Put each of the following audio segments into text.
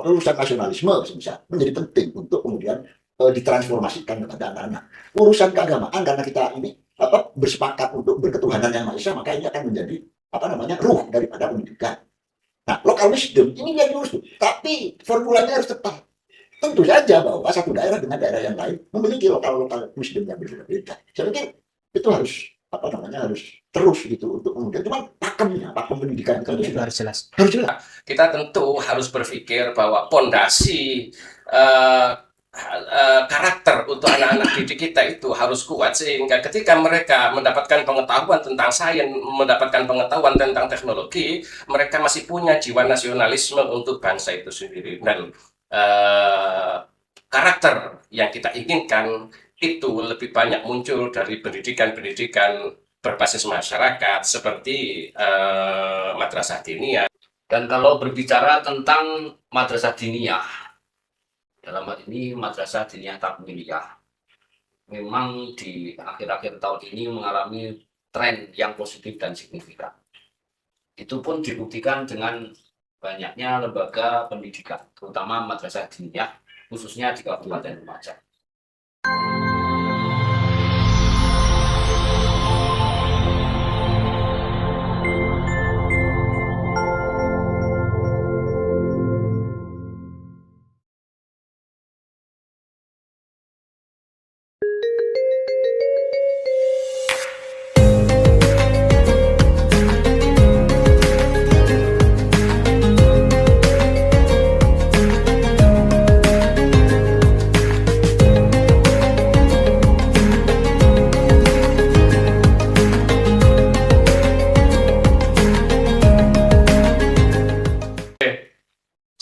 urusan nasionalisme bisa menjadi penting untuk kemudian ditransformasikan kepada anak-anak. Urusan keagamaan karena kita ini bersepakat untuk berketuhanan yang maha esa, maka ini akan menjadi ruh daripada pendidikan. Nah, local wisdom ini yang diurus, tapi formulanya harus tepat. Tentu saja bahwa satu daerah dengan daerah yang lain memiliki lokal wisdom yang berbeda-beda. Saya pikir itu harus harus terus gitu untuk kemudian pakem pendidikan itu harus jelas. Harus jelas. Kita tentu harus berpikir bahwa pondasi karakter untuk anak-anak didik kita itu harus kuat, sehingga ketika mereka mendapatkan pengetahuan tentang sains, mendapatkan pengetahuan tentang teknologi, mereka masih punya jiwa nasionalisme untuk bangsa itu sendiri. Dan karakter yang kita inginkan itu lebih banyak muncul dari pendidikan-pendidikan berbasis masyarakat seperti madrasah diniyah. Dan kalau berbicara tentang madrasah diniyah, dalam hal ini madrasah diniyah takmiliyah, memang di akhir-akhir tahun ini mengalami tren yang positif dan signifikan. Itu pun dibuktikan dengan banyaknya lembaga pendidikan, terutama madrasah diniyah, khususnya di Kabupaten Lumajang.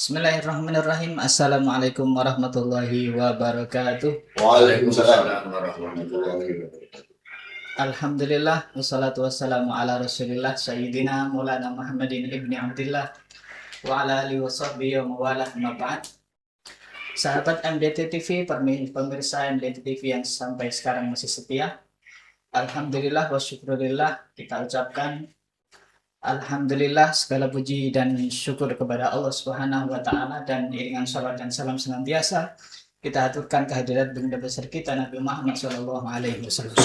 Bismillahirrahmanirrahim. Assalamualaikum warahmatullahi wabarakatuh. Waalaikumsalam warahmatullahi wabarakatuh. Alhamdulillah, wassalatu wassalamu ala rasulillah Sayyidina Maulana Muhammadin ibni Abdillah wa ala alihi wa sahbihi wa mawalah maba'ad. Sahabat MDT TV, pemirsa MDT TV yang sampai sekarang masih setia, alhamdulillah wa syukurillah, kita ucapkan alhamdulillah, segala puji dan syukur kepada Allah Subhanahu wa taala, dan iringan shalawat dan salam senantiasa kita aturkan kehadirat bunda besar kita Nabi Muhammad sallallahu alaihi wasallam.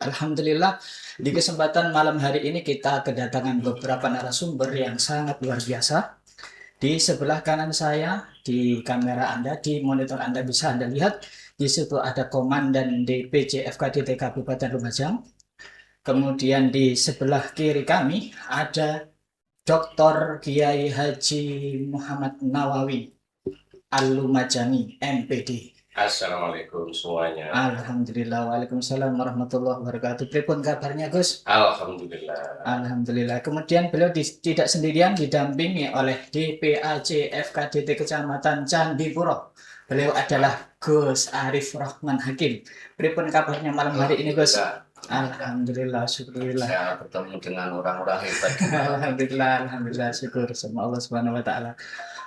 Alhamdulillah, di kesempatan malam hari ini kita kedatangan beberapa narasumber yang sangat luar biasa. Di sebelah kanan saya, di kamera Anda, di monitor Anda bisa Anda lihat, di situ ada Komandan DPC FKDT Kabupaten Lumajang. Kemudian di sebelah kiri kami ada Dr. Kiai Haji Muhammad Nawawi Al-Lumajani, MPD. Assalamualaikum semuanya. Alhamdulillah, waalaikumsalam warahmatullahi wabarakatuh. Pripun kabarnya, Gus? Alhamdulillah. Alhamdulillah. Kemudian beliau tidak sendirian, didampingi oleh DPAC FKDT Kecamatan Candipuro. Beliau adalah Gus Arif Rahman Hakim. Pripun kabarnya malam hari ini, Gus? Alhamdulillah, syukurillah. Saya bertemu dengan orang-orang hebat. Alhamdulillah, syukur sama Allah Subhanahu wa taala.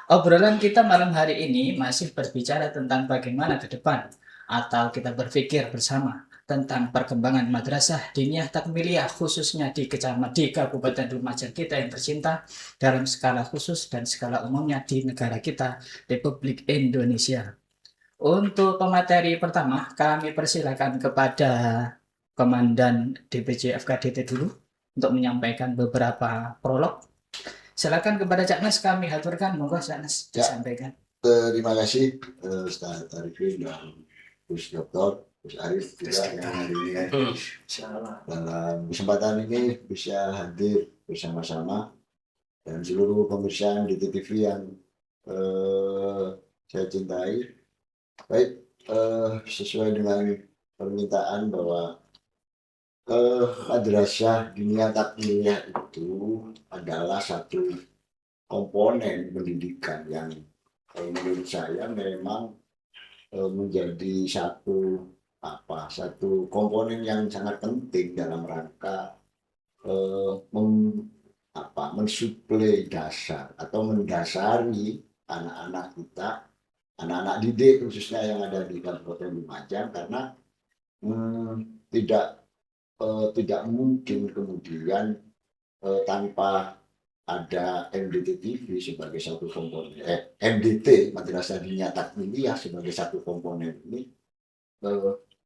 Obrolan kita malam hari ini masih berbicara tentang bagaimana ke depan, atau kita berpikir bersama tentang perkembangan madrasah diniyah takmiliyah, khususnya di Kabupaten Lumajang kita yang tercinta, dalam skala khusus dan skala umumnya di negara kita, Republik Indonesia. Untuk pemateri pertama, kami persilakan kepada Komandan DPC FKDT dulu untuk menyampaikan beberapa prolog. Silakan kepada Cak Nas, kami haturkan, monggo Cak Nas disampaikan. Terima kasih Ustaz Arifin dan Gus Doktor, Gus Arif juga yang hari ini dalam kesempatan ini bisa hadir bersama-sama, dan seluruh pemirsa di TV yang saya cintai. Baik, sesuai dengan permintaan bahwa madrasah diniyah takmiliyah itu adalah satu komponen pendidikan yang menurut saya memang menjadi satu komponen yang sangat penting dalam rangka mensuplai dasar atau mendasari anak-anak kita, anak-anak didik khususnya yang ada di Kabupaten Lumajang, karena tidak mungkin kemudian tanpa ada MDT TV sebagai satu komponen, MDT Madrasah Diniyah Takmiliyah sebagai satu komponen ini,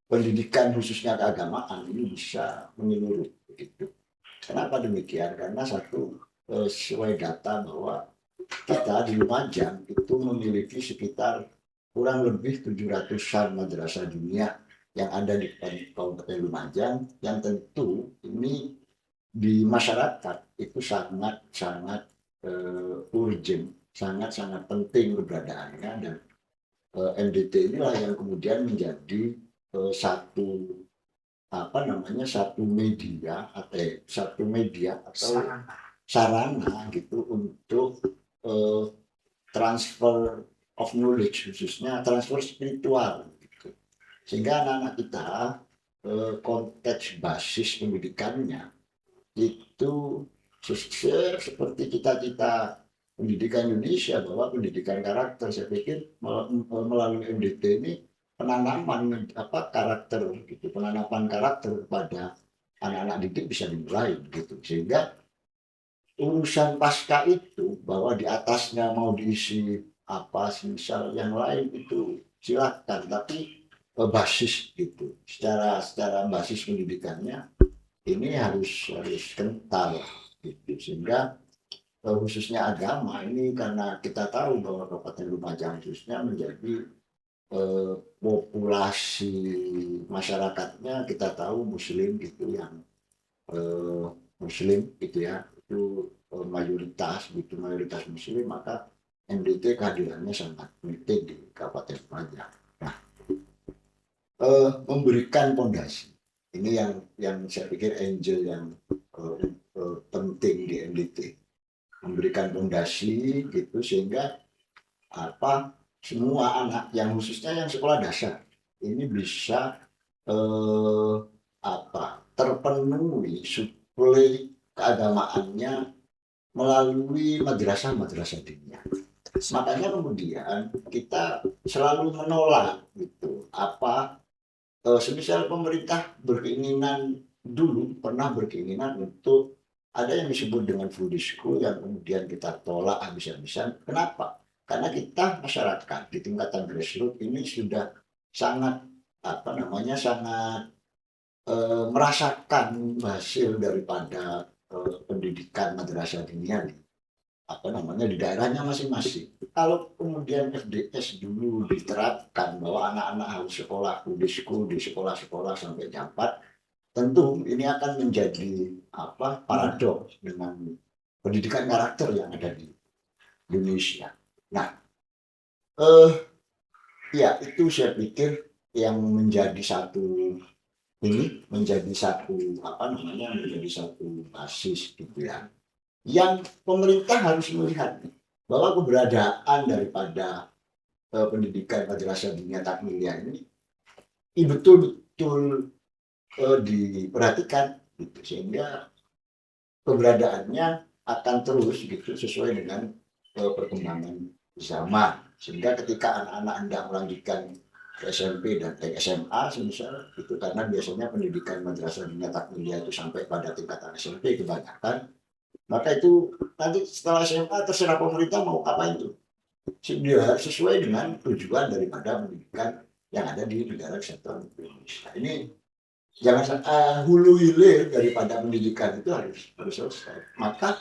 pendidikan khususnya keagamaan ini bisa menyeluruh begitu. Kenapa demikian? Karena satu, sesuai data bahwa kita di Lumajang itu memiliki sekitar kurang lebih 700-an madrasah dunia yang ada di Kabupaten Lumajang, yang tentu ini di masyarakat itu sangat-sangat urgent, sangat-sangat penting keberadaannya, dan MDT inilah yang kemudian menjadi satu satu media atau sarana gitu untuk transfer of knowledge, khususnya transfer spiritual gitu. Sehingga anak-anak kita konteks basis pendidikannya itu seperti cita-cita pendidikan Indonesia, bahwa pendidikan karakter. Saya pikir melalui MDT ini penanaman karakter gitu, penanaman karakter pada anak-anak didik bisa dimulai gitu. Sehingga urusan pasca itu, bahwa di atasnya mau diisi apa misal yang lain itu silakan, tapi basis gitu, secara basis pendidikannya ini harus kental gitu. Sehingga khususnya agama ini, karena kita tahu bahwa Kabupaten Lumajang khususnya menjadi populasi masyarakatnya, kita tahu muslim gitu, yang muslim gitu ya, itu mayoritas muslim, maka MDT kehadirannya sangat penting di Kabupaten Lumajang. Nah, memberikan fondasi ini yang saya pikir angel yang penting di MDT, memberikan fondasi gitu, sehingga semua anak yang khususnya yang sekolah dasar ini bisa terpenuhi suplai keagamaannya melalui madrasah diniyah. Makanya kemudian kita selalu menolak gitu, semisal pemerintah pernah berkeinginan untuk ada yang disebut dengan food school, yang kemudian kita tolak habis-habisan. Kenapa? Karena kita masyarakat di tingkatan grassroots ini sudah sangat sangat merasakan hasil daripada pendidikan madrasah diniyah di daerahnya masing-masing. Kalau kemudian FDS dulu diterapkan bahwa anak-anak harus sekolah food school di sekolah-sekolah sampai jam 4, tentu ini akan menjadi paradoks dengan pendidikan karakter yang ada di Indonesia. Nah, ya itu saya pikir yang menjadi satu basis gitu ya, yang pemerintah harus melihat bahwa keberadaan daripada pendidikan madrasah diniyah takmiliyah ini betul-betul diperhatikan gitu, sehingga keberadaannya akan terus gitu sesuai dengan perkembangan zaman. Sehingga ketika anak-anak hendak melanjutkan ke SMP dan ke SMA semisal itu, karena biasanya pendidikan madrasah diniyah takmiliyah itu sampai pada tingkatan SMP kebanyakan, maka itu nanti setelah SMA terserah pemerintah mau apa itu, sesuai dengan tujuan daripada pendidikan yang ada di negara kesatuan Indonesia. Ini jangan hulu hilir daripada pendidikan itu harus selesai. Maka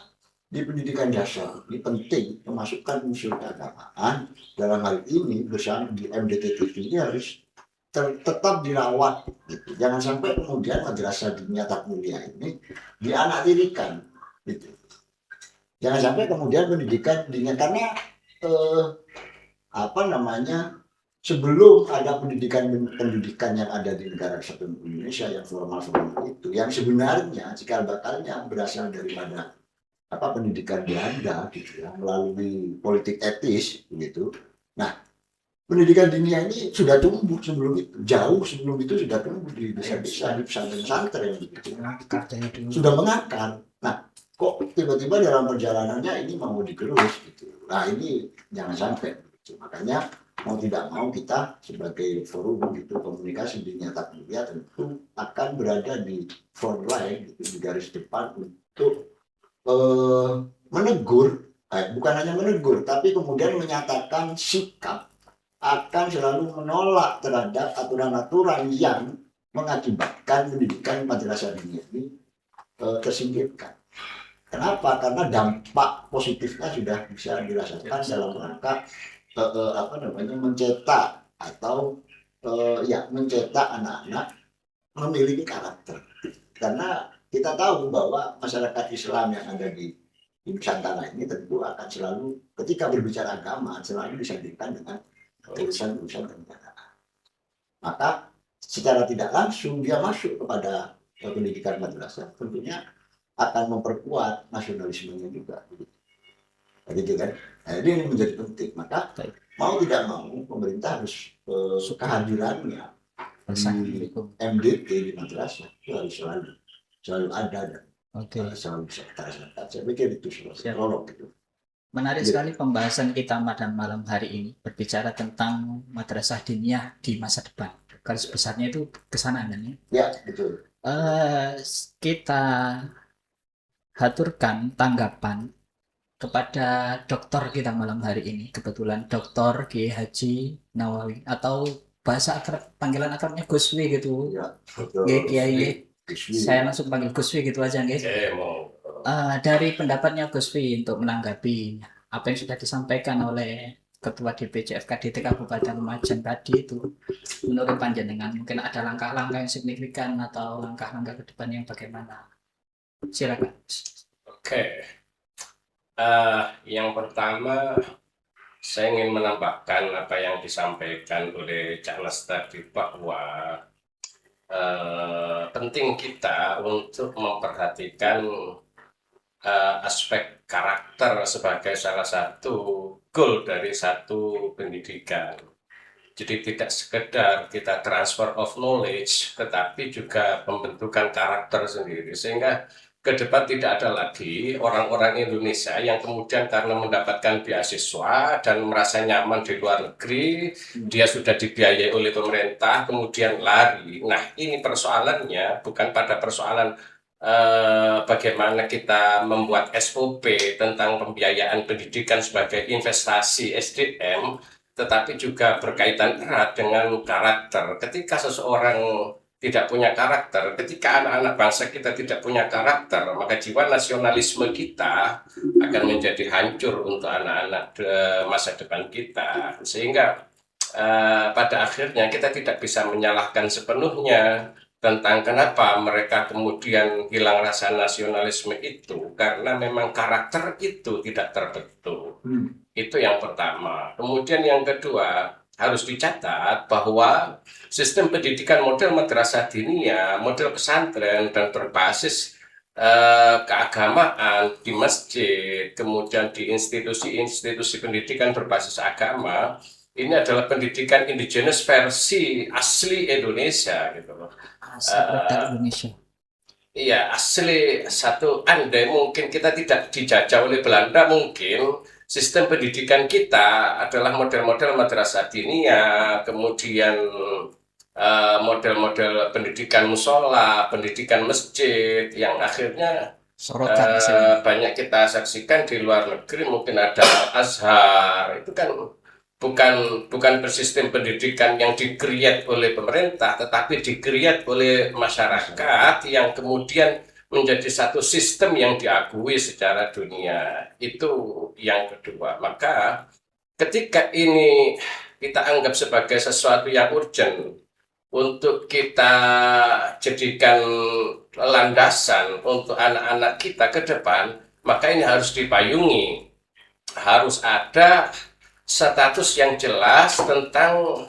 di pendidikan dasar ini penting memasukkan unsur keagamaan. Dalam hal ini bersama di MDT TV ini harus tetap dirawat gitu. Jangan sampai kemudian madrasah diniyah takmiliyah ini dianaktirikan gitu. Jangan sampai kemudian pendidikan diniyah, karena sebelum ada pendidikan yang ada di negara kesatuan Indonesia yang formal itu, yang sebenarnya cikal bakalnya berasal daripada pendidikan Belanda gitu ya, melalui politik etis gitu. Nah, pendidikan diniyah ini sudah tumbuh sebelum itu, jauh sebelum itu sudah tumbuh di desa-desa, di pesantren-pesantren gitu. Sudah mengakar. Nah, kok tiba-tiba dalam perjalanannya ini mau digerus gitu. Nah, ini jangan sampai gitu. Makanya mau tidak mau kita sebagai forum gitu komunikasi diniyah takmiliyah tentu akan berada di front line gitu, di garis depan untuk menegur, bukan hanya menegur, tapi kemudian menyatakan sikap akan selalu menolak terhadap aturan-aturan yang mengakibatkan pendidikan madrasah diniyah ini tersingkirkan. Kenapa? Karena dampak positifnya sudah bisa dirasakan dalam rangka mencetak atau mencetak anak-anak memiliki karakter. Karena kita tahu bahwa masyarakat Islam yang ada di Nusantara ini tentu akan selalu ketika berbicara agama selalu disandingkan dengan urusan-urusan kenegaraan. Maka secara tidak langsung dia masuk kepada pendidikan madrasah, tentunya akan memperkuat nasionalismenya juga. Gitu kan? Nah, ini menjadi penting. Maka mau tidak mau pemerintah harus kehadirannya di MDT di madrasah itu harus selalu ada dan selalu bisa terasa. Saya pikir itu prolog gitu. Menarik sekali pembahasan kita pada malam hari ini berbicara tentang madrasah diniyah di masa depan. Garis besarnya itu kesana kan ya? Ya, betul. Kita haturkan tanggapan kepada dokter kita malam hari ini. Kebetulan Dr. Kiai Haji Nawawi atau bahasa akrab, panggilan akrabnya Guswi gitu. Ya, betul. Kiai, saya langsung panggil Guswi gitu aja nggih. Dari pendapatnya Guswi untuk menanggapi apa yang sudah disampaikan oleh Ketua DPC FKDT Kabupaten Lumajang tadi itu, menurut panjenengan mungkin ada langkah-langkah yang signifikan atau langkah-langkah ke depan yang bagaimana? Silakan. Oke. Yang pertama saya ingin menambahkan apa yang disampaikan oleh Cak Nas tadi bahwa penting kita untuk memperhatikan aspek karakter sebagai salah satu goal dari satu pendidikan. Jadi tidak sekedar kita transfer of knowledge, tetapi juga pembentukan karakter sendiri. Sehingga ke depan tidak ada lagi orang-orang Indonesia yang kemudian karena mendapatkan beasiswa dan merasa nyaman di luar negeri, dia sudah dibiayai oleh pemerintah, kemudian lari. Nah, ini persoalannya bukan pada persoalan bagaimana kita membuat SOP tentang pembiayaan pendidikan sebagai investasi SDM, tetapi juga berkaitan erat dengan karakter. Ketika seseorang tidak punya karakter, ketika anak-anak bangsa kita tidak punya karakter, maka jiwa nasionalisme kita akan menjadi hancur untuk anak-anak masa depan kita. Sehingga pada akhirnya kita tidak bisa menyalahkan sepenuhnya tentang kenapa mereka kemudian hilang rasa nasionalisme itu, karena memang karakter itu tidak terbentuk. Itu yang pertama. Kemudian yang kedua, harus dicatat bahwa sistem pendidikan model madrasah diniyah, model pesantren dan berbasis keagamaan di masjid, kemudian di institusi-institusi pendidikan berbasis agama, ini adalah pendidikan indigenous versi asli Indonesia gitu loh. Indonesia. Iya, asli satu. Andai mungkin kita tidak dijajah oleh Belanda, mungkin sistem pendidikan kita adalah model-model madrasah diniyah, kemudian model-model pendidikan musola, pendidikan masjid, yang akhirnya banyak kita saksikan di luar negeri. Mungkin ada Azhar, itu kan bukan bersistem pendidikan yang di-create oleh pemerintah, tetapi di-create oleh masyarakat yang kemudian menjadi satu sistem yang diakui secara dunia. Itu yang kedua. Maka ketika ini kita anggap sebagai sesuatu yang urgent untuk kita jadikan landasan untuk anak-anak kita ke depan, maka ini harus dipayungi. Harus ada status yang jelas tentang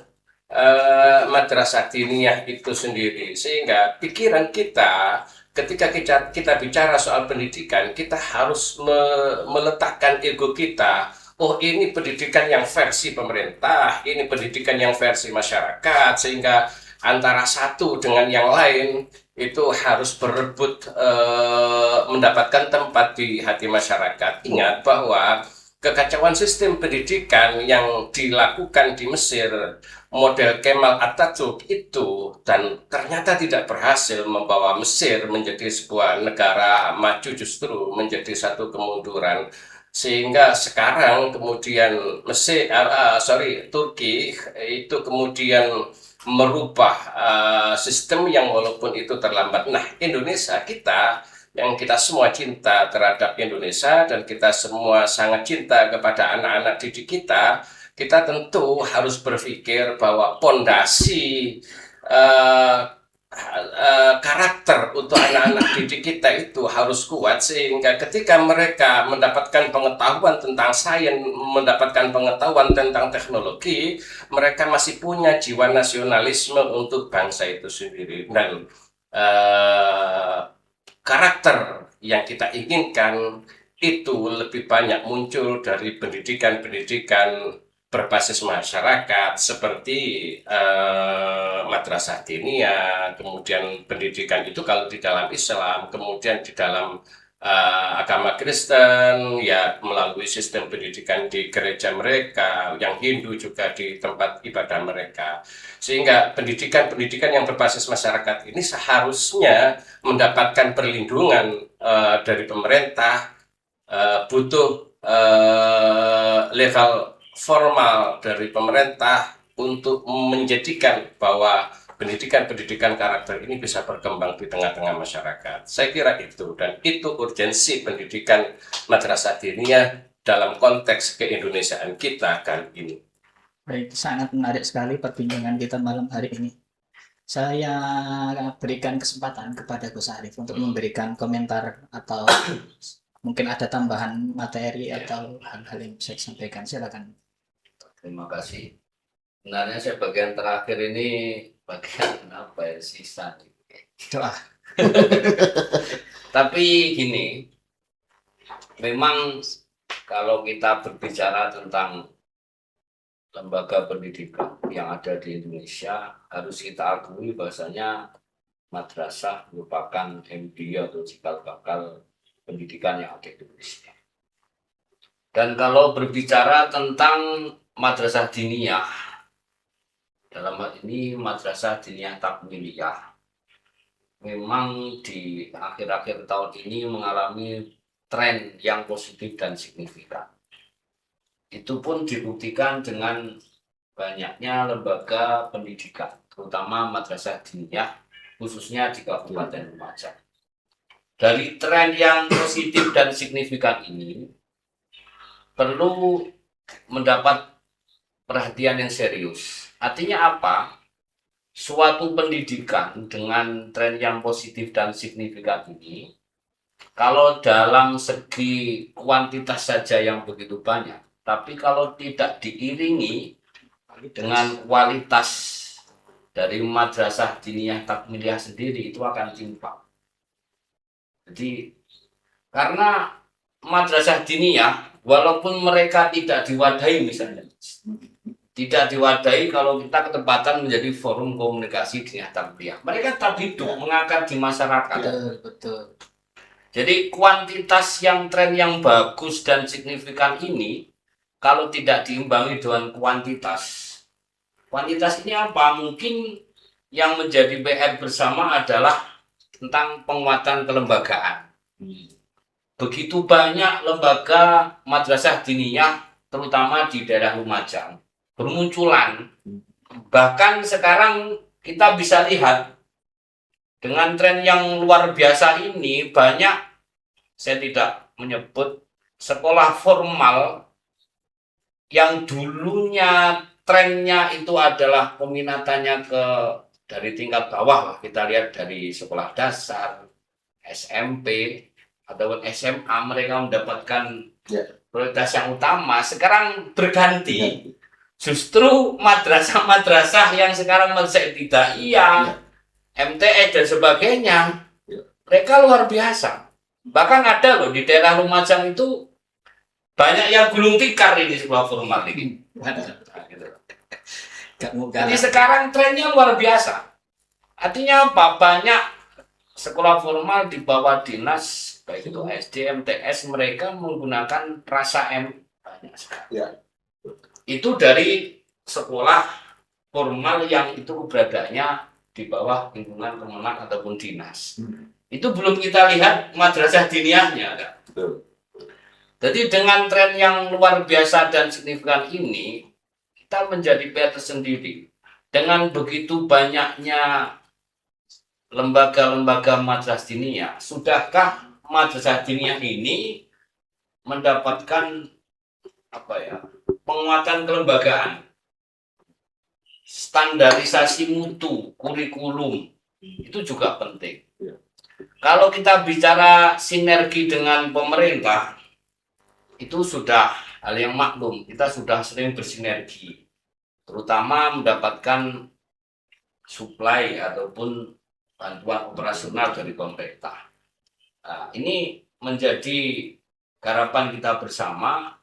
madrasah diniyah itu sendiri, sehingga pikiran kita ketika kita bicara soal pendidikan, kita harus meletakkan ego kita. Oh, ini pendidikan yang versi pemerintah, ini pendidikan yang versi masyarakat, sehingga antara satu dengan yang lain itu harus berebut mendapatkan tempat di hati masyarakat. Ingat bahwa kekacauan sistem pendidikan yang dilakukan di Mesir model Kemal Atatürk itu, dan ternyata tidak berhasil membawa Mesir menjadi sebuah negara maju, justru menjadi satu kemunduran, sehingga sekarang kemudian Turki itu kemudian merubah sistem yang walaupun itu terlambat. Nah, Indonesia kita yang kita semua cinta terhadap Indonesia dan kita semua sangat cinta kepada anak-anak didik kita tentu harus berpikir bahwa pondasi eh, karakter untuk anak-anak didik kita itu harus kuat, sehingga ketika mereka mendapatkan pengetahuan tentang sains, mendapatkan pengetahuan tentang teknologi, mereka masih punya jiwa nasionalisme untuk bangsa itu sendiri. Dan karakter yang kita inginkan itu lebih banyak muncul dari pendidikan-pendidikan berbasis masyarakat seperti madrasah diniyah, kemudian pendidikan itu kalau di dalam Islam, kemudian di dalam agama Kristen ya melalui sistem pendidikan di gereja mereka, yang Hindu juga di tempat ibadah mereka. Sehingga pendidikan-pendidikan yang berbasis masyarakat ini seharusnya mendapatkan perlindungan dari pemerintah, butuh level formal dari pemerintah untuk menjadikan bahwa pendidikan-pendidikan karakter ini bisa berkembang di tengah-tengah masyarakat. Saya kira itu, dan itu urgensi pendidikan madrasah diniyah dalam konteks keindonesiaan kita kali ini. Baik, sangat menarik sekali perbincangan kita malam hari ini. Saya berikan kesempatan kepada Gus Arif untuk memberikan komentar atau mungkin ada tambahan materi atau hal-hal yang bisa disampaikan. Silakan. Terima kasih. Sebenarnya saya bagian terakhir ini bagian apa ya, sisa. Doa. Tapi gini, memang kalau kita berbicara tentang lembaga pendidikan yang ada di Indonesia, harus kita akui bahwasanya madrasah merupakan embryo atau cikal bakal pendidikan yang ada di Indonesia. Dan kalau berbicara tentang madrasah diniyah, dalam hal ini madrasah diniyah takmiliyah, memang di akhir-akhir tahun ini mengalami tren yang positif dan signifikan. Itu pun dibuktikan dengan banyaknya lembaga pendidikan, terutama madrasah diniyah, khususnya di Kabupaten Lumajang. Dari tren yang positif dan signifikan ini, perlu mendapat perhatian yang serius. Artinya apa? Suatu pendidikan dengan tren yang positif dan signifikan ini, kalau dalam segi kuantitas saja yang begitu banyak, tapi kalau tidak diiringi dengan kualitas dari madrasah diniyah takmiliyah sendiri, itu akan timpang. Jadi, karena madrasah diniyah, walaupun mereka tidak diwadahi misalnya, tidak diwadahi kalau kita ketempatan menjadi forum komunikasi diniyah takmiliyah, mereka tetap hidup, mengakar di masyarakat. Betul. Jadi kuantitas yang tren yang bagus dan signifikan ini, kalau tidak diimbangi dengan kuantitas ini apa? Mungkin yang menjadi PR bersama adalah tentang penguatan kelembagaan. Begitu banyak lembaga madrasah diniyah, terutama di daerah Lumajang, bermunculan. Bahkan sekarang kita bisa lihat dengan tren yang luar biasa ini, banyak, saya tidak menyebut sekolah formal yang dulunya trennya itu adalah peminatannya dari tingkat bawah lah. Kita lihat dari sekolah dasar, SMP, ataupun SMA, mereka mendapatkan prioritas yang utama. Sekarang berganti, justru madrasah-madrasah yang sekarang masih ibtidaiyah, MTS dan sebagainya, mereka luar biasa. Bahkan ada loh di daerah Lumajang itu banyak yang gulung tikar ini sekolah formal ini. Jadi sekarang trennya luar biasa. Artinya apa? Banyak sekolah formal di bawah dinas, baik itu SD, MTS, mereka menggunakan rasa banyak sekali. Ya. Itu dari sekolah formal yang itu keberadaannya di bawah lingkungan Kemenak ataupun dinas. Itu belum kita lihat madrasah diniyahnya, Kak. Betul. Jadi dengan tren yang luar biasa dan signifikan ini, kita menjadi PR tersendiri. Dengan begitu banyaknya lembaga-lembaga madrasah diniyah, sudahkah madrasah diniyah ini mendapatkan penguatan kelembagaan, standarisasi mutu, kurikulum, itu juga penting. Kalau kita bicara sinergi dengan pemerintah, itu sudah hal yang maklum, kita sudah sering bersinergi, terutama mendapatkan suplai ataupun bantuan operasional dari pemerintah. Nah, ini menjadi harapan kita bersama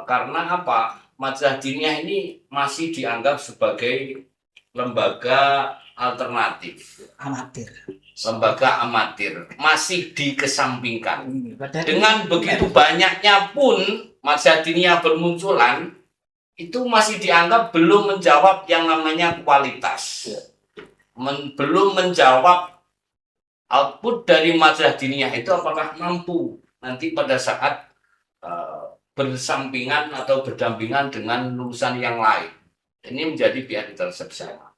karena apa? Madrasah diniyah ini masih dianggap sebagai lembaga alternatif, Amatir. lembaga amatir, masih dikesampingkan. Padahal Dengan begitu banyaknya pun madrasah diniyah bermunculan, itu masih dianggap belum menjawab yang namanya kualitas. Belum menjawab output dari madrasah diniyah itu apakah mampu nanti pada saat bersampingan atau berdampingan dengan lulusan yang lain. Ini menjadi PR kita bersama.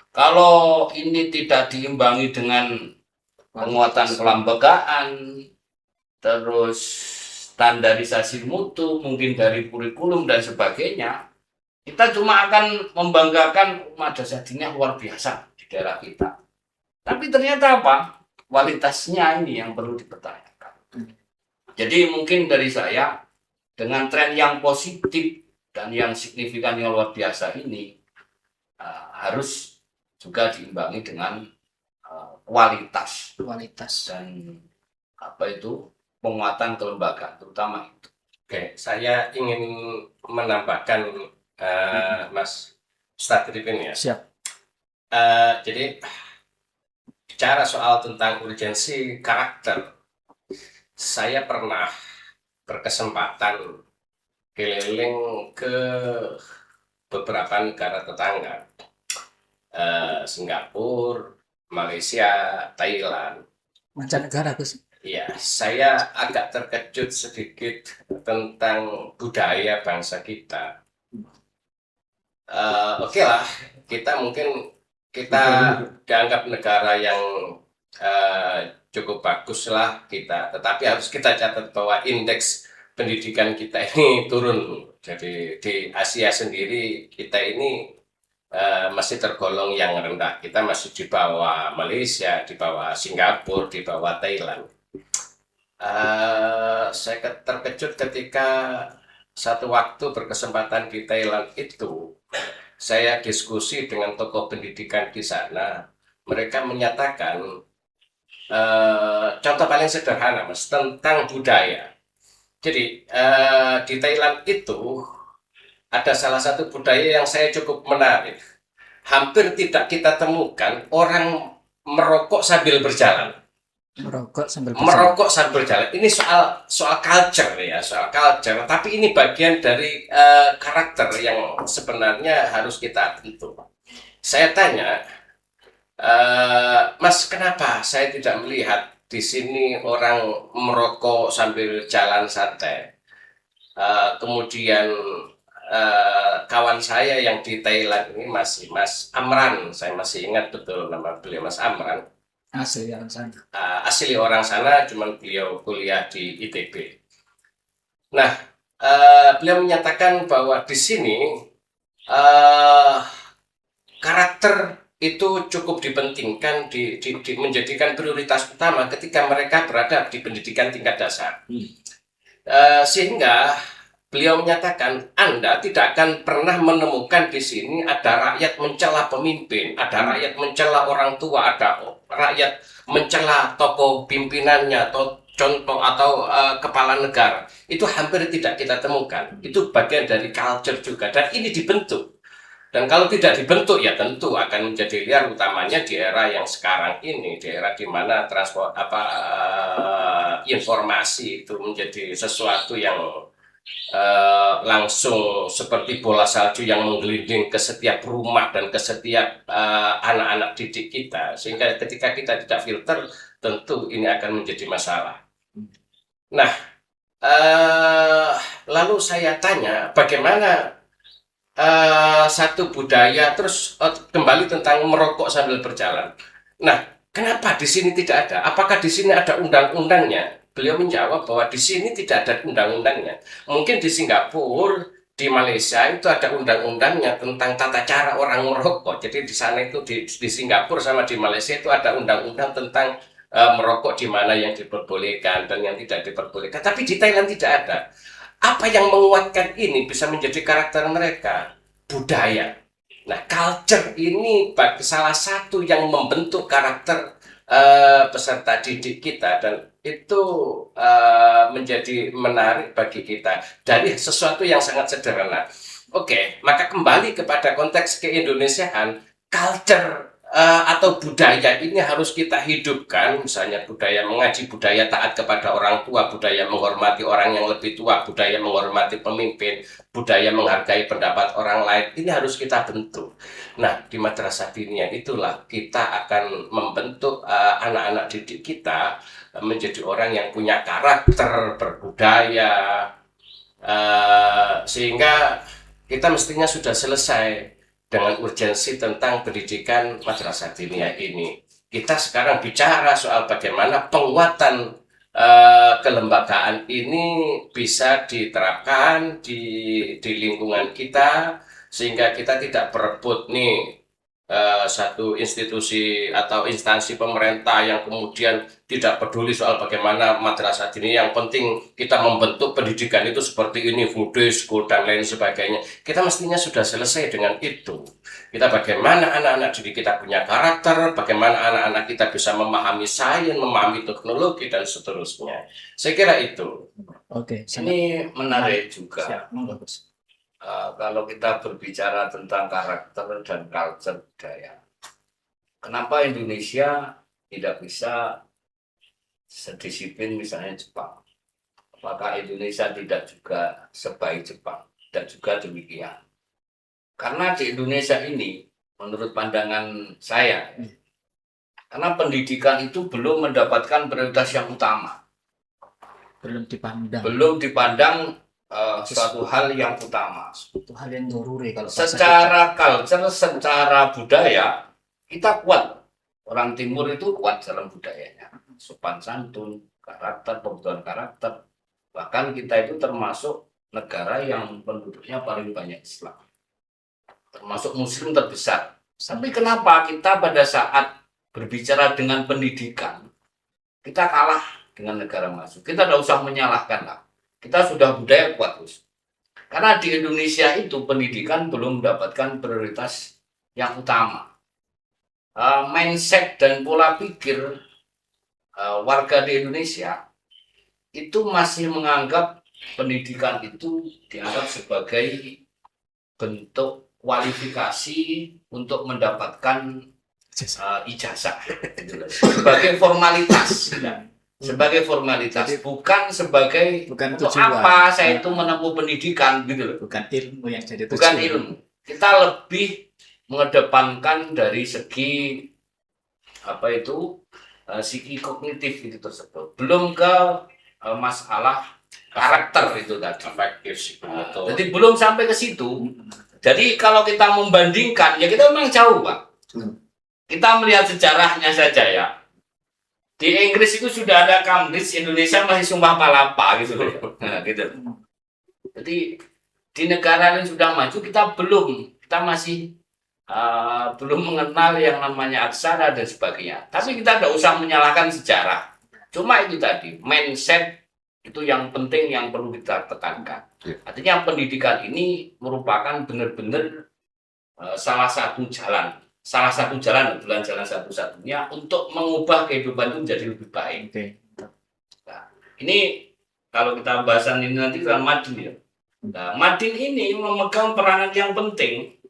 Kalau ini tidak diimbangi dengan penguatan kelembagaan, terus standarisasi mutu, mungkin dari kurikulum dan sebagainya, kita cuma akan membanggakan madrasah diniyah luar biasa di daerah kita. Tapi ternyata apa? Kualitasnya ini yang perlu dipertanyakan. Jadi mungkin dari saya, dengan tren yang positif dan yang signifikan yang luar biasa ini, harus juga diimbangi dengan kualitas dan penguatan kelembagaan, terutama itu. Oke, saya ingin menambahkan Mas Ustadz Rifin ya. Siap. Jadi bicara soal tentang urgensi karakter, saya pernah berkesempatan keliling ke beberapa negara tetangga, Singapura, Malaysia, Thailand. Mancanegara, Gus. Ya, saya agak terkejut sedikit tentang budaya bangsa kita. Oke lah, kita dianggap negara yang cukup bagus lah kita, tetapi harus kita catat bahwa indeks pendidikan kita ini turun. Jadi di Asia sendiri kita ini masih tergolong yang rendah. Kita masih di bawah Malaysia, di bawah Singapura, di bawah Thailand. Saya terkejut ketika satu waktu berkesempatan di Thailand itu, saya diskusi dengan tokoh pendidikan di sana. Mereka menyatakan contoh paling sederhana, Mas, tentang budaya. Jadi di Thailand itu ada salah satu budaya yang saya cukup menarik. Hampir tidak kita temukan orang merokok sambil berjalan. Merokok sambil berjalan. Ini soal culture ya, soal culture. Tapi ini bagian dari karakter yang sebenarnya harus kita bentuk. Saya tanya, Mas, kenapa saya tidak melihat di sini orang merokok sambil jalan santai? Kemudian kawan saya yang di Thailand ini Mas Amran, saya masih ingat betul nama beliau, Mas Amran. Asli orang sana. Asli orang sana, cuman beliau kuliah di ITB. Nah, beliau menyatakan bahwa di sini karakter itu cukup dipentingkan, menjadikan prioritas utama ketika mereka berada di pendidikan tingkat dasar. Sehingga beliau menyatakan Anda tidak akan pernah menemukan di sini ada rakyat mencela pemimpin, ada rakyat mencela orang tua, ada rakyat mencela tokoh pimpinannya atau contoh atau kepala negara. Itu hampir tidak kita temukan. Itu bagian dari culture juga, dan ini dibentuk. Dan kalau tidak dibentuk ya tentu akan menjadi liar, utamanya di era yang sekarang ini, di era di mana informasi itu menjadi sesuatu yang langsung seperti bola salju yang menggelinding ke setiap rumah dan ke setiap anak-anak didik kita, sehingga ketika kita tidak filter, tentu ini akan menjadi masalah. Nah, lalu saya tanya, bagaimana satu budaya, terus kembali tentang merokok sambil berjalan. Nah, kenapa di sini tidak ada? Apakah di sini ada undang-undangnya? Beliau menjawab bahwa di sini tidak ada undang-undangnya. Mungkin di Singapura, di Malaysia itu ada undang-undangnya tentang tata cara orang merokok. Jadi di sana itu di Singapura sama di Malaysia itu ada undang-undang tentang merokok di mana yang diperbolehkan dan yang tidak diperbolehkan. Tapi di Thailand tidak ada. Apa yang menguatkan ini bisa menjadi karakter mereka? Budaya. Nah, culture ini salah satu yang membentuk karakter peserta didik kita, dan itu menjadi menarik bagi kita dari sesuatu yang sangat sederhana. Oke, maka kembali kepada konteks keindonesiaan, culture atau budaya ini harus kita hidupkan, misalnya budaya mengaji, budaya taat kepada orang tua, budaya menghormati orang yang lebih tua, budaya menghormati pemimpin, budaya menghargai pendapat orang lain, ini harus kita bentuk. Nah, di Madrasah Diniyah itulah kita akan membentuk anak-anak didik kita menjadi orang yang punya karakter, berbudaya, sehingga kita mestinya sudah selesai dengan urgensi tentang pendidikan Madrasah Diniyah ini. Kita sekarang bicara soal bagaimana penguatan kelembagaan ini bisa diterapkan di lingkungan kita, sehingga kita tidak berebut nih satu institusi atau instansi pemerintah yang kemudian tidak peduli soal bagaimana Madrasah Diniyah. Yang penting kita membentuk pendidikan itu seperti ini, food school dan lain sebagainya. Kita mestinya sudah selesai dengan itu. Kita bagaimana anak-anak didik kita punya karakter, bagaimana anak-anak kita bisa memahami sains, memahami teknologi dan seterusnya. Saya kira itu. Oke, Ini menarik juga. siap, monggo, Gus. Kalau kita berbicara tentang karakter dan culture budaya, kenapa Indonesia tidak bisa sedisiplin misalnya Jepang? Apakah Indonesia tidak juga sebaik Jepang? Tidak juga demikian. Karena di Indonesia ini, menurut pandangan saya, karena pendidikan itu belum mendapatkan prioritas yang utama. Belum dipandang suatu hal yang utama. Itu hal yang doruri kalau Secara culture, secara budaya, kita kuat. Orang Timur itu kuat dalam budayanya. Sopan santun, karakter, pembentukan karakter. Bahkan kita itu termasuk negara yang penduduknya paling banyak Islam. Termasuk Muslim terbesar. Tapi kenapa kita pada saat berbicara dengan pendidikan, kita kalah dengan negara maju? Kita tidak usah menyalahkan lah. Kita sudah budaya kuat, Gus. Karena di Indonesia itu pendidikan belum mendapatkan prioritas yang utama. Mindset dan pola pikir warga di Indonesia itu masih menganggap pendidikan itu dianggap sebagai bentuk kualifikasi untuk mendapatkan ijazah, sebagai formalitas. Sebagai formalitas, bukan sebagai bukan untuk tujuan. apa saya itu menempuh pendidikan gitu loh. Bukan ilmu yang jadi tujuan. Bukan ilmu. Kita lebih mengedepankan dari segi segi kognitif itu tersebut. Belum ke masalah karakter itu tadi. Jadi belum sampai ke situ. Jadi kalau kita membandingkan, ya kita memang jauh, Pak. Kita melihat sejarahnya saja ya. Di Inggris itu sudah ada Cambridge, Indonesia masih Sumpah Palapa gitu loh. Nah, gitu. Jadi di negara yang sudah maju kita masih belum mengenal yang namanya aksara dan sebagainya. Tapi kita tidak usah menyalahkan sejarah. Cuma itu tadi, mindset itu yang penting yang perlu kita tekankan. Artinya pendidikan ini merupakan benar-benar salah satu jalan, bukan jalan satu-satunya untuk mengubah kehidupan itu menjadi lebih baik. Nah, ini kalau kita bahasan ini nanti dalam Madin ya. Nah, Madin ini memegang peranan yang penting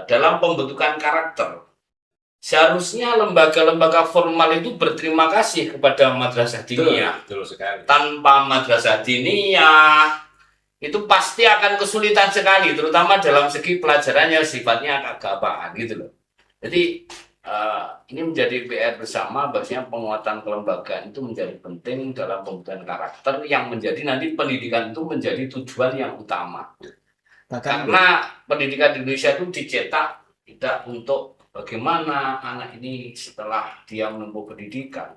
dalam pembentukan karakter. Seharusnya lembaga-lembaga formal itu berterima kasih kepada Madrasah Diniyah. Betul sekali. Tanpa Madrasah Diniyah, itu pasti akan kesulitan sekali, terutama dalam segi pelajarannya sifatnya keagamaan gitu loh. Jadi ini menjadi PR bersama, bahwasanya penguatan kelembagaan itu menjadi penting dalam pembentukan karakter yang menjadi nanti pendidikan itu menjadi tujuan yang utama. Bahkan Karena pendidikan di Indonesia itu dicetak tidak untuk bagaimana anak ini setelah dia menempuh pendidikan,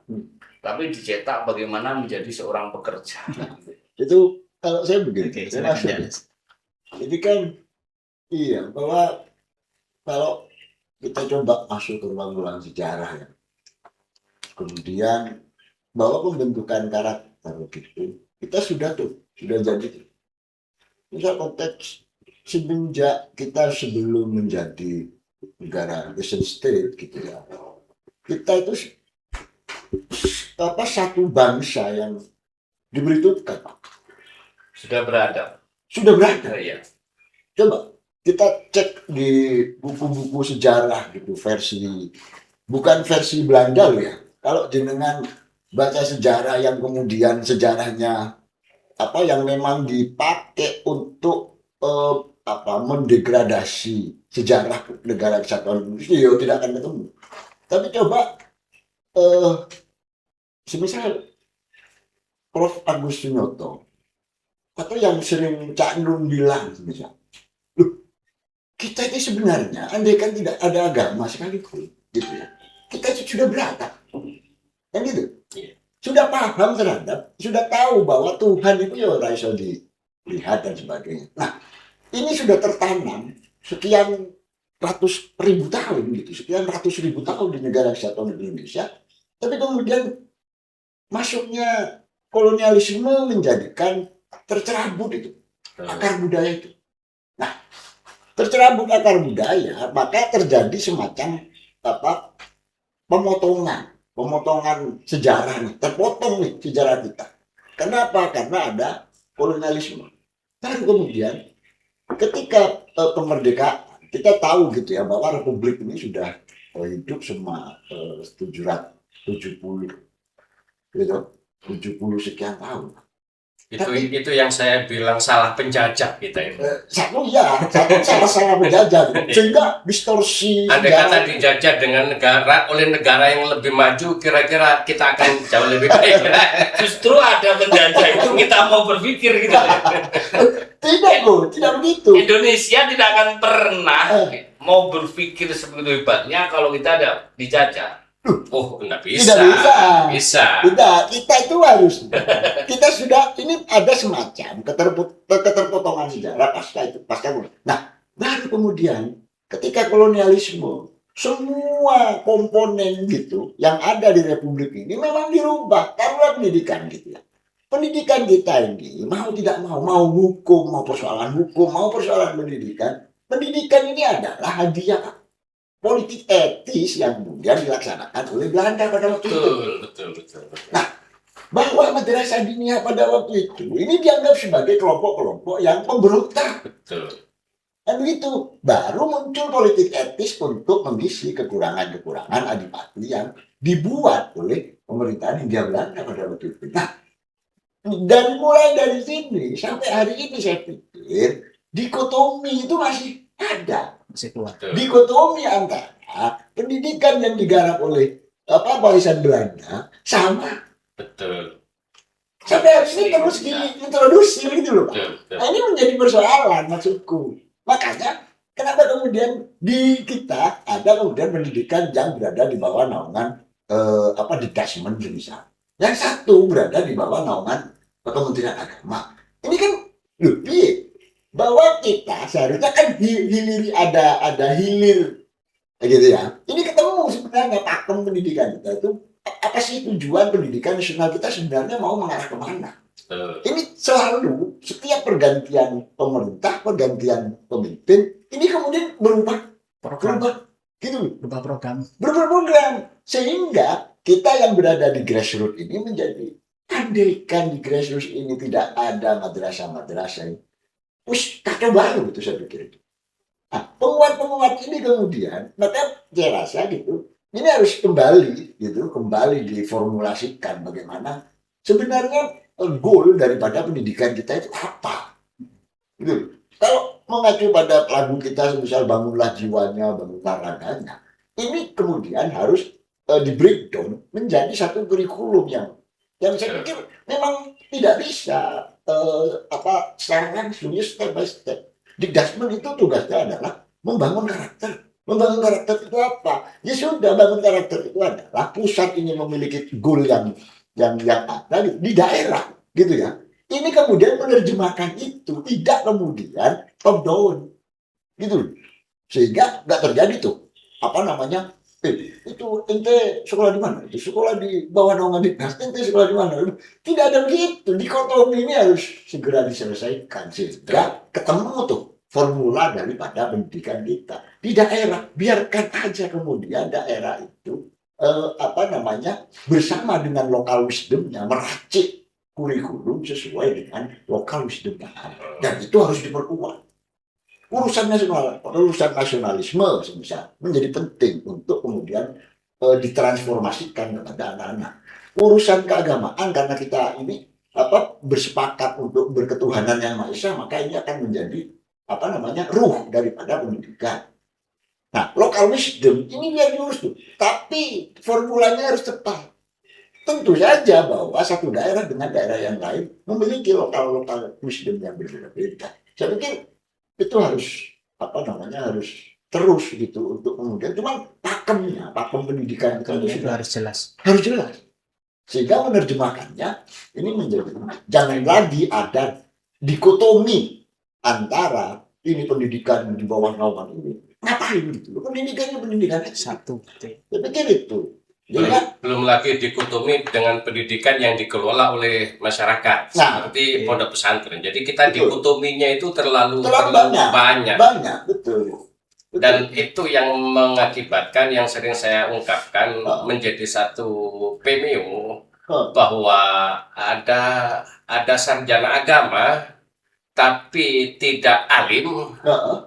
tapi dicetak bagaimana menjadi seorang pekerja. Itu kalau saya begini, oke, saya silakan masuk. Janes. Ini kan iya bahwa kalau kita coba masuk ke ruang-ruang sejarah ya, kemudian bahwa pembentukan karakter gitu, kita sudah jadi tuh. Misal konteks semenjak kita sebelum menjadi negara nation state gitu ya, kita itu satu bangsa yang diberi tugas, Sudah berada. sudah berada. Ya. Coba kita cek di buku-buku sejarah gitu, bukan versi Belanda loh ya. Kalau jenengan baca sejarah yang kemudian sejarahnya yang memang dipakai untuk mendegradasi sejarah negara kesatuan Indonesia, tidak akan ketemu. Tapi coba semisal Prof. Agus Sunyoto atau yang sering Cak Nun bilang misal, kita itu sebenarnya andai kan tidak ada agama sekalipun gitu ya, kita itu sudah beradab kan gitu, sudah paham terhadap, sudah tahu bahwa Tuhan itu ya ora iso dilihat dan sebagainya. Nah ini sudah tertanam sekian ratus ribu tahun gitu, sekian ratus ribu tahun di negara kesatuan Indonesia, tapi kemudian masuknya kolonialisme menjadikan tercerabut itu akar budaya itu. Nah, tercerabut akar budaya, maka terjadi semacam pemotongan sejarah nih, terpotong nih sejarah kita. Kenapa? Karena ada kolonialisme. Dan kemudian ketika kemerdekaan, kita tahu gitu ya bahwa republik ini sudah hidup selama 770 gitu, 70 sekian tahun. Itu yang saya bilang salah penjajah kita ini. Satu salah menjajah, sehingga distorsi. Andai kata dijajah oleh negara yang lebih maju, kira-kira kita akan jauh lebih baik. Justru ada penjajah itu kita mau berpikir gitu. Tidak begitu. Indonesia tidak akan pernah mau berpikir sebegitu hebatnya kalau kita ada dijajah. Oh, enggak bisa. Tidak bisa. Bisa. Tidak, kita itu harus. Kita sudah, ini ada semacam keterpotongan sejarah pasca. Nah, baru kemudian ketika kolonialisme, semua komponen gitu yang ada di republik ini memang dirubah. Taruhlah pendidikan gitu ya. Pendidikan kita ini mau tidak mau hukum, mau persoalan hukum, mau persoalan pendidikan. Pendidikan ini adalah hadiah politik etis yang kemudian dilaksanakan oleh Belanda pada waktu itu. Betul. Nah, bahwa madrasah diniyah pada waktu itu ini dianggap sebagai kelompok-kelompok yang pemberontak. Betul. Dan begitu, baru muncul politik etis untuk mengisi kekurangan-kekurangan adipati yang dibuat oleh pemerintahan Hindia Belanda pada waktu itu. Nah, dan mulai dari sini sampai hari ini saya pikir dikotomi itu masih ada. Masih kuat. Dikotomi antara pendidikan yang digarap oleh warisan Belanda sama. Betul. Sampai hari ini terus diintroduksi gitu loh. Nah, ini menjadi persoalan maksudku. Makanya kenapa kemudian di kita ada kemudian pendidikan yang berada di bawah naungan detachment misal. Yang satu berada di bawah naungan Kementerian Agama. Ini kan lebih bahwa kita seharusnya kan ada hilir gitu ya. Ini ketemu sebenarnya pakem pendidikan kita itu apa sih tujuan pendidikan nasional kita sebenarnya mau mengarah kemana? Ini selalu setiap pergantian pemerintah, pergantian pemimpin, ini kemudian berubah gitu, berubah program sehingga kita yang berada di grassroots ini menjadi andaikan di grassroots ini tidak ada madrasah kacau baru itu saya pikir. Nah, penguat ini kemudian, maka saya rasa gitu, ini harus kembali diformulasikan bagaimana sebenarnya goal daripada pendidikan kita itu apa. Gitu. Kalau mengacu pada lagu kita, misal bangunlah jiwanya, bangunlah raganya, ini kemudian harus di breakdown menjadi satu kurikulum yang saya pikir memang tidak bisa secara langsung ya step by step. Dikdasmen itu tugasnya adalah membangun karakter. Membangun karakter itu apa? Ya sudah, bangun karakter itu adalah pusat ingin memiliki goal yang ada di daerah, gitu ya. Ini kemudian menerjemahkan itu, tidak kemudian top down, gitu. Sehingga nggak terjadi tuh, apa namanya, itu ente sekolah di mana? Itu sekolah di bawah naungan Dinas, ente sekolah di mana? Tidak ada begitu, dikotomi ini harus segera diselesaikan, sehingga ketemu tuh formula daripada pendidikan kita. Di daerah, biarkan aja kemudian daerah itu, bersama dengan lokal wisdomnya, meracik kurikulum sesuai dengan lokal wisdom dan itu harus diperkuat. Urusan nasionalisme misal menjadi penting untuk kemudian ditransformasikan kepada anak-anak. Urusan keagamaan karena kita ini bersepakat untuk berketuhanan yang Maha Esa, maka ini akan menjadi ruh daripada pendidikan. Nah, lokal wisdom ini biar diurus tuh, tapi formulanya harus tepat. Tentu saja bahwa satu daerah dengan daerah yang lain memiliki lokal wisdom yang berbeda-beda. Saya pikir itu harus harus terus gitu untuk kemudian cuman pakem pendidikan itu harus jelas. Harus jelas. Sehingga menerjemahkannya ini menjadi jangan lagi ada dikotomi antara ini pendidikan di bawah naungan ini. Ngapain gitu? Pendidikan satu. Saya pikir itu. Belum lagi dikotomi dengan pendidikan yang dikelola oleh masyarakat seperti pondok pesantren. Jadi kita dikotominya itu terlalu banyak. Betul. Dan itu yang mengakibatkan yang sering saya ungkapkan menjadi satu pemio bahwa ada sarjana agama tapi tidak alim,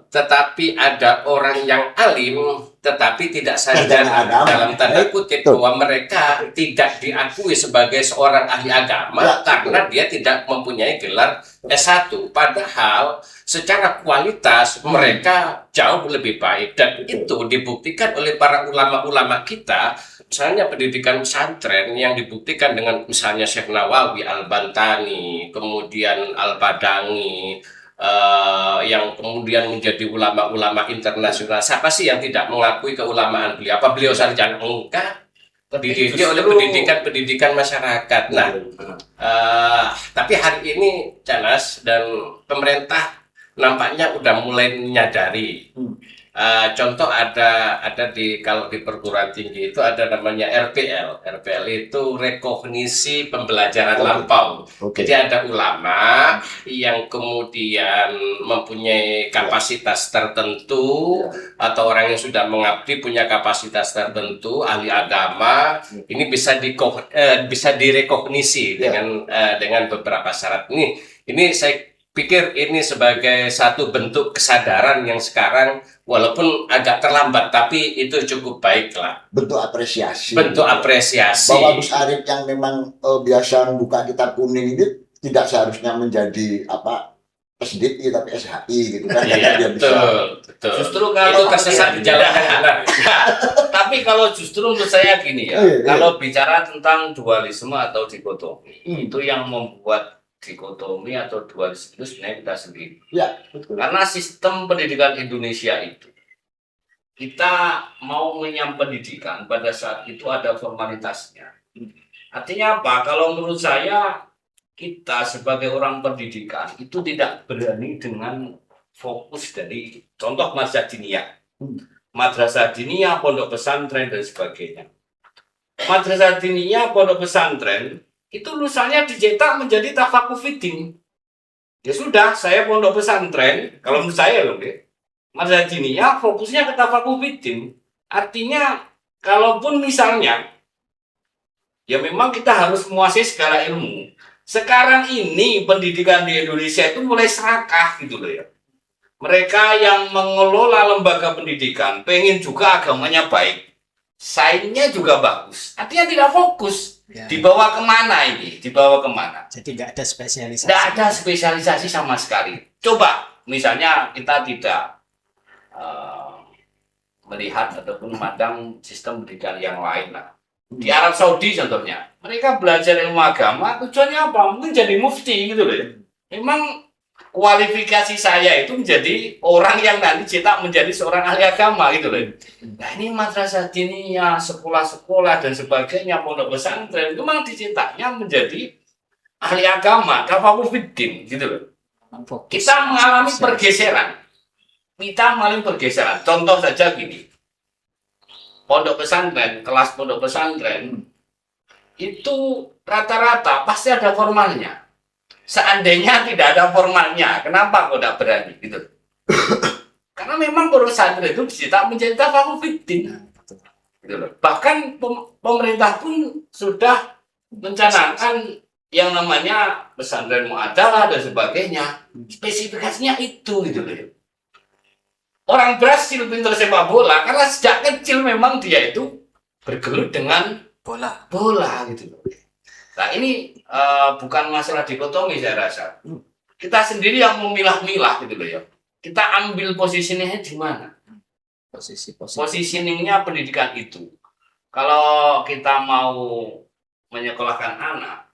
tetapi ada orang yang alim tetapi tidak sarjana, dalam tanda kutip bahwa mereka tidak diakui sebagai seorang ahli agama karena dia tidak mempunyai gelar S1, padahal secara kualitas mereka jauh lebih baik dan itu dibuktikan oleh para ulama-ulama kita. Misalnya pendidikan pesantren yang dibuktikan dengan misalnya Syekh Nawawi Al-Bantani, kemudian Al-Badangi, yang kemudian menjadi ulama-ulama internasional. Siapa sih yang tidak mengakui keulamaan beliau? Apa beliau sarjana? Enggak. Dididik oleh pendidikan masyarakat. Nah, tapi hari ini Canas dan pemerintah nampaknya udah mulai menyadari. Contoh ada kalau di perguruan tinggi itu ada namanya RPL. RPL itu rekognisi pembelajaran lampau. Jadi ada ulama yang kemudian mempunyai kapasitas tertentu atau orang yang sudah mengabdi punya kapasitas tertentu, ahli agama, ini bisa direkognisi dengan beberapa syarat. Ini saya pikir ini sebagai satu bentuk kesadaran yang sekarang walaupun agak terlambat tapi itu cukup baik lah. Bentuk apresiasi. Bahwa Gus Arif yang memang biasa membuka kitab kuning ini tidak seharusnya menjadi SDI tapi SHI gitu kan. Iya, betul. Justru kalau itu tersesat di jalan yang benar. Tapi kalau justru menurut saya gini ya, kalau bicara tentang dualisme atau dikotomi, itu yang membuat dikotomi atau dualisme itu sebenarnya kita sendiri. Ya, betul. Karena sistem pendidikan Indonesia itu, kita mau mengenyam pendidikan pada saat itu ada formalitasnya. Artinya apa? Kalau menurut saya, kita sebagai orang pendidikan itu tidak berani dengan fokus dari contoh madrasah diniyah. Madrasah diniyah, pondok pesantren dan sebagainya. Madrasah diniyah, pondok pesantren itu lulusannya dicetak menjadi tafakuh fiddin. Ya sudah, saya pondok pesantren, kalau menurut saya loh, madrasah diniyah fokusnya ke tafakuh fiddin. Artinya, kalaupun misalnya, ya memang kita harus menguasai segala ilmu. Sekarang ini pendidikan di Indonesia itu mulai serakah gitu loh ya. Mereka yang mengelola lembaga pendidikan pengen juga agamanya baik. sainnya juga bagus. Artinya tidak fokus. Ya. Dibawa kemana ini? Dibawa kemana? Jadi nggak ada spesialisasi. Tidak ada spesialisasi sama sekali. Coba, misalnya kita tidak melihat ataupun memandang sistem pendidikan yang lain lah. Di Arab Saudi contohnya, mereka belajar ilmu agama, tujuannya apa? Mungkin jadi mufti gitu loh. Memang kualifikasi saya itu menjadi orang yang nanti cetak menjadi seorang ahli agama gitu loh. Nah ini madrasah diniyah, sekolah-sekolah dan sebagainya, pondok pesantren itu memang dicetaknya menjadi ahli agama, tafakuh fiddin gitu loh. Fokus. Kita mengalami pergeseran. Kita mengalami pergeseran. Contoh saja gini. Pondok pesantren, kelas pondok pesantren itu rata-rata pasti ada formalnya. Seandainya tidak ada formalnya, kenapa kok tidak berani gitu? Karena memang pondok pesantren itu bisa menjadi tafakuh fiddin. Gitu loh. Bahkan pemerintah pun sudah mencanangkan yang namanya pesantren mu'adalah dan sebagainya. Spesifikasinya itu gitu loh. Orang Brasil pintar sepak bola karena sejak kecil memang dia itu bergelut dengan bola gitu loh. Nah ini bukan masalah dikotomi saya rasa. Kita sendiri yang memilah-milah gitu loh ya. Kita ambil posisinya di mana? Positioningnya pendidikan itu. Kalau kita mau menyekolahkan anak,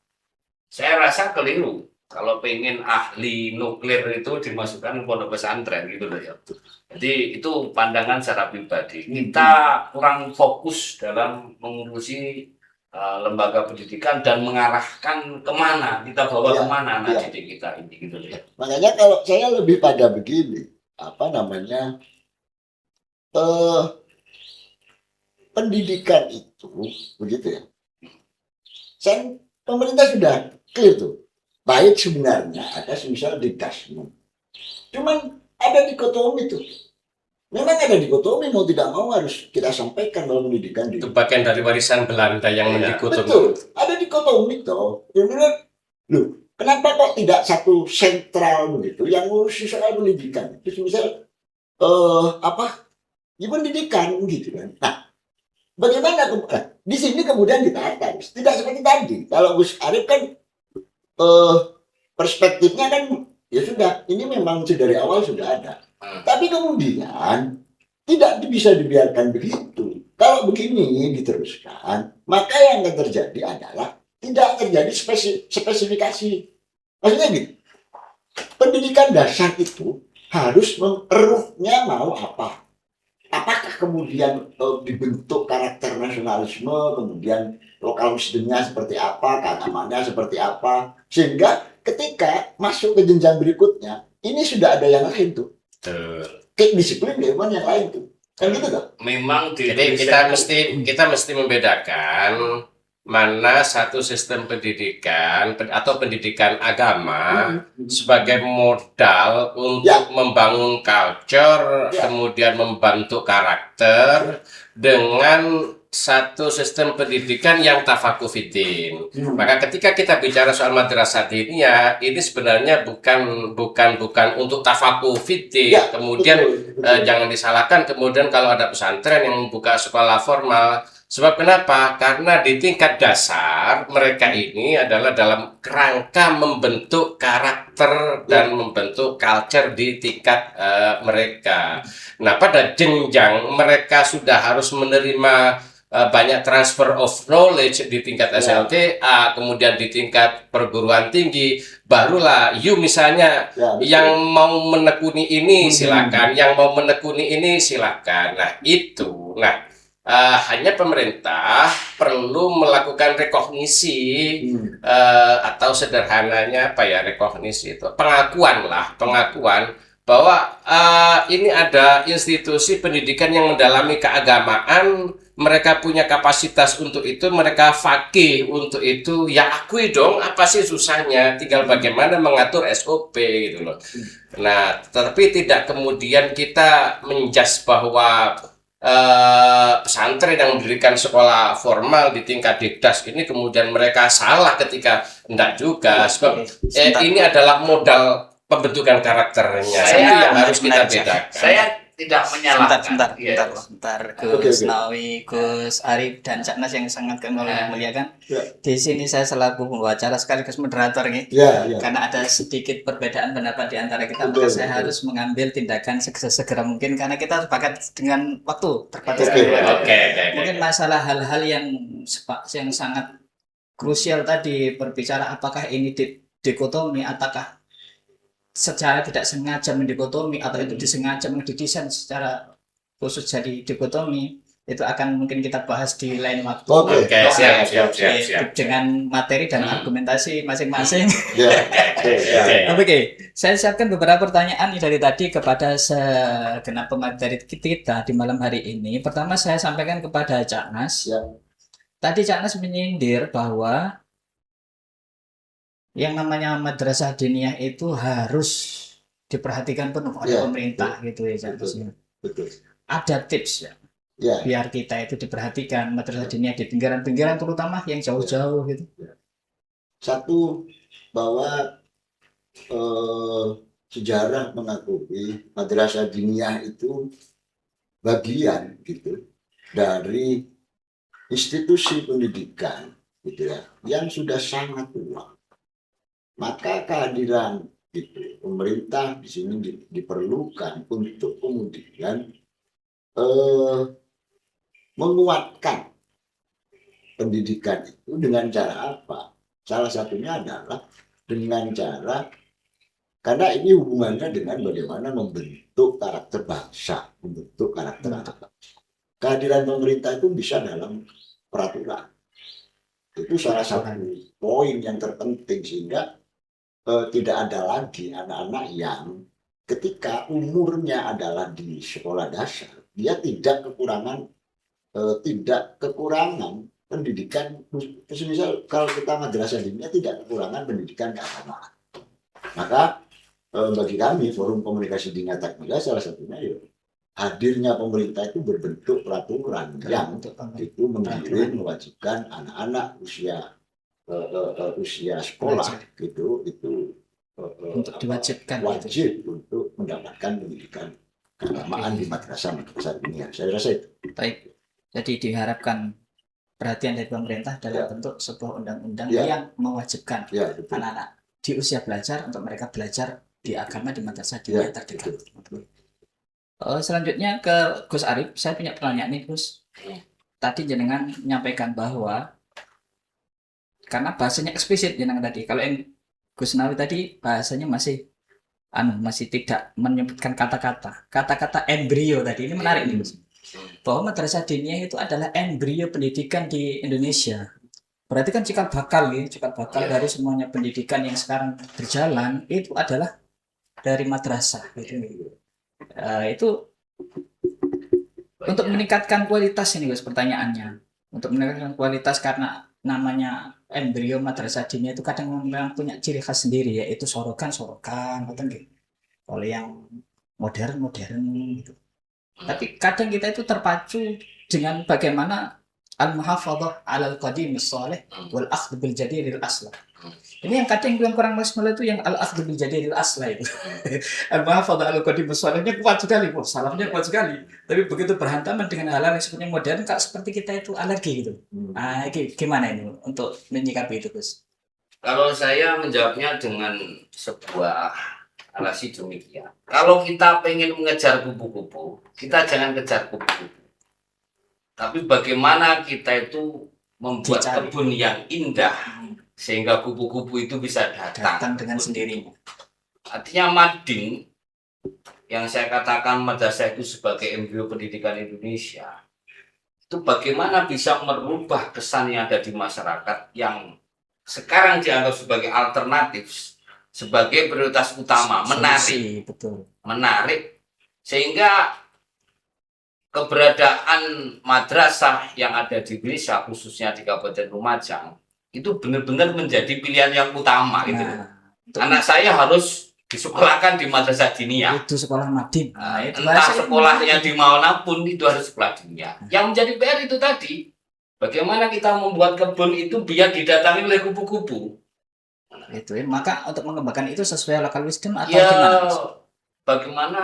saya rasa keliru. Kalau pengen ahli nuklir itu dimasukkan ke pondok pesantren gitu loh ya. Jadi itu pandangan secara pribadi. Kita kurang fokus dalam mengurusi lembaga pendidikan dan mengarahkan kemana kita bawa kemana anak didik kita ini gitu ya. Makanya kalau saya lebih pada begini, apa namanya, pendidikan itu begitu ya. Pemerintah sudah clear tuh. Baik sebenarnya ada semisal dikasmu. Cuman ada dikotomi tuh. Memang ada dikotomi, mau tidak mau harus kita sampaikan dalam pendidikan. Itu bagian dari warisan Belanda yang mendikotomi. Betul, ada dikotomi tuh. Loh, kenapa kok tidak satu sentral begitu yang ngurusi soal pendidikan? Terus misal ya pendidikan gitu kan. Nah, bagaimana di sini kemudian ditata? Tidak seperti tadi. Kalau Gus Arief kan perspektifnya kan ya sudah, ini memang dari awal sudah ada. Tapi kemudian tidak bisa dibiarkan begitu. Kalau begini diteruskan, maka yang akan terjadi adalah tidak terjadi spesifikasi. Maksudnya gitu, pendidikan dasar itu harus mengeruhnya mau apa. Apakah kemudian dibentuk karakter nasionalisme, kemudian lokalismenya seperti apa, keagamannya seperti apa, sehingga ketika masuk ke jenjang berikutnya, ini sudah ada yang lain tuh. Kayak disiplin keilmuan yang lain tuh. Kan gitu tuh. Memang Jadi kita mesti membedakan mana satu sistem pendidikan atau pendidikan agama sebagai modal untuk membangun culture, kemudian membantu karakter, dengan satu sistem pendidikan yang tafakuh fiddin. Maka ketika kita bicara soal madrasah diniyah, ini sebenarnya bukan untuk tafakuh fiddin. Kemudian jangan disalahkan kemudian kalau ada pesantren yang membuka sekolah formal. Sebab kenapa? Karena di tingkat dasar mereka ini adalah dalam kerangka membentuk karakter dan membentuk culture di tingkat mereka. Nah, pada jenjang mereka sudah harus menerima banyak transfer of knowledge di tingkat SLTA, kemudian di tingkat perguruan tinggi, barulah misalnya yang mau menekuni ini silakan, yang mau menekuni ini silakan. Nah, itu. Hanya pemerintah perlu melakukan rekognisi atau sederhananya rekognisi itu pengakuan bahwa ini ada institusi pendidikan yang mendalami keagamaan, mereka punya kapasitas untuk itu, mereka faqih untuk itu, ya akui dong, apa sih susahnya, tinggal bagaimana mengatur SOP gitu loh. Nah, tetapi tidak kemudian kita menjudge bahwa pesantren yang mendirikan sekolah formal di tingkat dikdas ini kemudian mereka salah ketika enggak juga, sebab ini adalah modal pembentukan karakternya. Itu yang harus kita bedakan. Saya tidak Sebentar, menyalahkan. sebentar, Iya. sebentar, Oke, Gus oke. Nawi, Gus Arif, dan Cak Nas yang sangat kami muliakan. Ya. Di sini saya selaku pembawa acara sekaligus moderator nih. Ya, ya. Karena ada sedikit perbedaan pendapat di antara kita, Betul, maka saya betul. harus mengambil tindakan sesegera mungkin karena kita harus sepakat dengan waktu terbatas. Oke, dengan waktu. Oke. Mungkin masalah hal-hal yang sangat krusial tadi berbicara apakah ini dikotomi ataukah secara tidak sengaja mendikotomi atau itu disengaja didesain secara khusus jadi dikotomi, itu akan mungkin kita bahas di lain waktu. Oke. Siap. Dengan materi dan argumentasi masing-masing. Ya. Oke, saya siapkan beberapa pertanyaan dari tadi kepada segenap pemateri kita di malam hari ini. Pertama saya sampaikan kepada Cak Nas. Ya. Tadi Cak Nas menyindir bahwa yang namanya madrasah diniyah itu harus diperhatikan penuh oleh Ya, pemerintah gitu ya Cak Nas. Betul. Ada tips ya Ya. biar kita itu diperhatikan madrasah diniyah di pinggiran-pinggiran terutama yang jauh-jauh gitu. Satu, bahwa sejarah mengakui madrasah diniyah itu bagian gitu dari institusi pendidikan gitu ya yang sudah sangat tua. Maka kehadiran gitu, pemerintah di sini diperlukan untuk kemudian menguatkan pendidikan itu dengan cara apa? Salah satunya adalah dengan cara, karena ini hubungannya dengan bagaimana membentuk karakter bangsa, membentuk karakter anak bangsa. Kehadiran pemerintah itu bisa dalam peraturan. Itu salah satu poin yang terpenting sehingga tidak ada lagi anak-anak yang ketika umurnya adalah di sekolah dasar, dia tidak kekurangan pendidikan. Misal kalau kita madrasah diniyah tidak kekurangan pendidikan keagamaan. Maka bagi kami Forum Komunikasi Diniyah Takmilah salah satunya ya hadirnya pemerintah itu berbentuk peraturan yang itu mengirim mewajibkan anak-anak usia sekolah gitu itu Untuk diwajibkan wajib untuk mendapatkan pendidikan keagamaan di madrasah diniyah. Saya rasa itu. Baik, jadi diharapkan perhatian dari pemerintah dalam bentuk sebuah undang-undang Ya. yang mewajibkan Ya, betul. anak-anak di usia belajar untuk mereka belajar di agama di madrasah Ya, diniyah terdekat. Selanjutnya ke Gus Arif, saya punya pertanyaan nih Gus. Tadi jenengan menyampaikan bahwa karena bahasanya eksplisit jenengan tadi, kalau yang Gus Nawi tadi bahasanya masih tidak menyebutkan kata-kata embrio tadi. Ini menarik nih Gus. Bahwa madrasah diniyah itu adalah embrio pendidikan di Indonesia. Berarti kan cikal bakal dari semuanya pendidikan yang sekarang berjalan itu adalah dari madrasah gitu. Itu untuk meningkatkan kualitas ini Gus pertanyaannya. Untuk meningkatkan kualitas karena namanya embrio madrasah diniyah itu kadang memang punya ciri khas sendiri yaitu sorokan gitu. Oleh yang modern gitu. Tapi kadang kita itu terpacu dengan bagaimana al-muhafadzah 'alal qadim as-salih wal akhdh bil jadidil aslah. Ini yang kadang yang kurang maksimal itu yang al-akhdh bil jadidil aslah itu. Al-muhafadzah 'alal qadim as-salihnya kuat sekali, salahnya kuat sekali. Tapi begitu berhantaman dengan hal-hal yang sebenarnya modern, kak seperti kita itu alergi gitu. Gimana ini untuk menyikapi itu, Gus? Kalau saya menjawabnya dengan sebuah narasi demikian. Kalau kita pengen mengejar kupu-kupu, kita jangan kejar kupu-kupu. Tapi bagaimana kita itu membuat kebun yang indah sehingga kupu-kupu itu bisa datang dengan sendirinya. Artinya mading yang saya katakan madrasah itu sebagai embrio pendidikan Indonesia, itu bagaimana bisa merubah kesan yang ada di masyarakat yang sekarang dianggap sebagai alternatif, sebagai prioritas utama, menarik, sehingga keberadaan madrasah yang ada di Indonesia, khususnya di Kabupaten Lumajang, itu benar-benar menjadi pilihan yang utama. Anak saya harus disekolahkan di madrasah diniyah. Itu sekolah madin. Entah sekolahnya di manapun itu harus sekolah diniyah. Yang menjadi PR itu tadi, bagaimana kita membuat kebun itu biar didatangi oleh kupu-kupu. Maka untuk mengembangkan itu sesuai local wisdom atau gimana? Bagaimana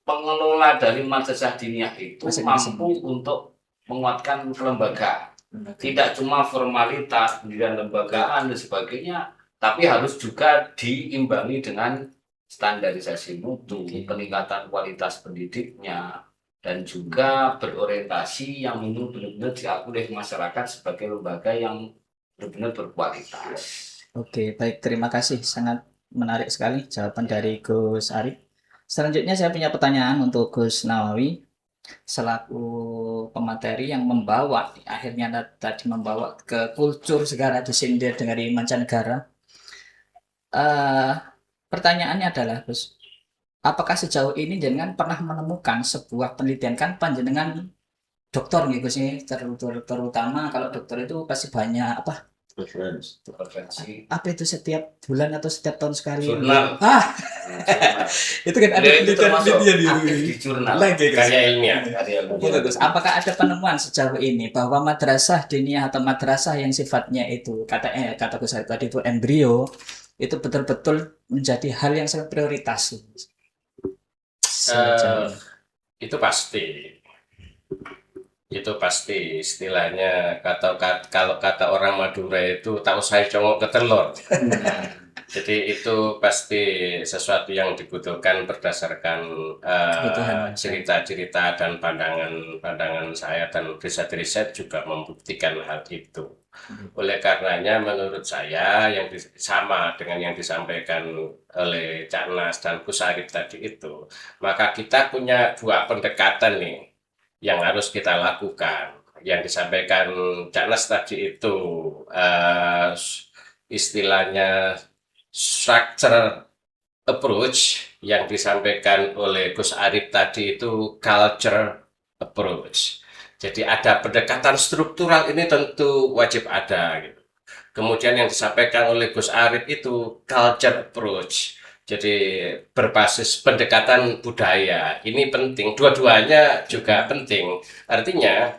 pengelola dari madrasah diniyah itu Masing-masing. mampu untuk menguatkan kelembagaan. Tidak cuma formalitas, pendidikan lembagaan dan sebagainya, tapi harus juga diimbangi dengan standarisasi mutu, Oke. peningkatan kualitas pendidiknya, dan juga berorientasi yang benar-benar diakui oleh masyarakat sebagai lembaga yang benar-benar berkualitas. Oke, baik, terima kasih. Sangat menarik sekali jawaban dari Gus Arif. Selanjutnya saya punya pertanyaan untuk Gus Nawawi selaku pemateri yang membawa akhirnya tadi membawa ke kultur segala disindir dari mancanegara. Pertanyaannya adalah, Gus, apakah sejauh ini jenengan pernah menemukan sebuah penelitian, kan panjenengan dokter nih Gus ini, terutama kalau dokter itu pasti banyak Reference. Intervensi apa itu setiap bulan atau setiap tahun sekali jurnal. jurnal. Itu kan ada Beliau itu termasuk penelitian aktif di jurnal. lagi Gus. Karya ilmiah. Karya Gitu, ilmiah. Gus. Apakah ada penemuan sejauh ini bahwa madrasah diniyah atau madrasah yang sifatnya itu kata Gus Arif tadi itu embrio itu betul-betul menjadi hal yang sangat prioritas? Sejauh ini. Itu pasti istilahnya kalau kata orang Madura itu tak usah congok ke telur. Jadi itu pasti sesuatu yang dibutuhkan berdasarkan Kebutuhan. cerita-cerita dan pandangan saya, dan riset-riset juga membuktikan hal itu. Oleh karenanya menurut saya yang sama dengan yang disampaikan oleh Cak Nas dan Gus Arif tadi itu, maka kita punya dua pendekatan nih yang harus kita lakukan. Yang disampaikan Cak Nas tadi itu istilahnya structure approach, yang disampaikan oleh Gus Arif tadi itu culture approach. Jadi ada pendekatan struktural, ini tentu wajib ada gitu. Kemudian yang disampaikan oleh Gus Arif itu culture approach. Jadi berbasis pendekatan budaya, ini penting. Dua-duanya juga penting. Artinya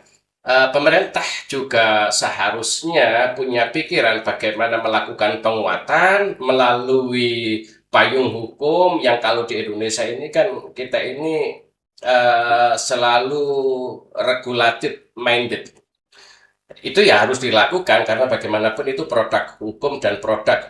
pemerintah juga seharusnya punya pikiran bagaimana melakukan penguatan melalui payung hukum yang kalau di Indonesia ini kan kita ini selalu regulatif minded. Itu ya harus dilakukan karena bagaimanapun itu produk hukum dan produk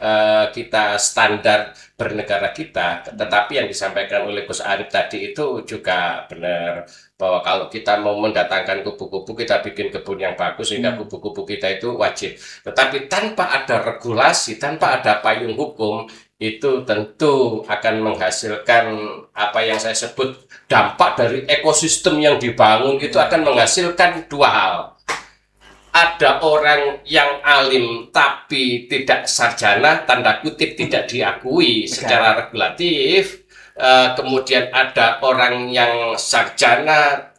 kita standar bernegara kita. Tetapi yang disampaikan oleh Gus Arif tadi itu juga benar, bahwa kalau kita mau mendatangkan kupu-kupu, kita bikin kebun yang bagus sehingga kupu-kupu kita itu wajib. Tetapi tanpa ada regulasi, tanpa ada payung hukum, itu tentu akan menghasilkan apa yang saya sebut dampak dari ekosistem yang dibangun, itu akan menghasilkan dua hal. Ada orang yang alim tapi tidak sarjana, tanda kutip tidak diakui secara regulatif. Kemudian ada orang yang sarjana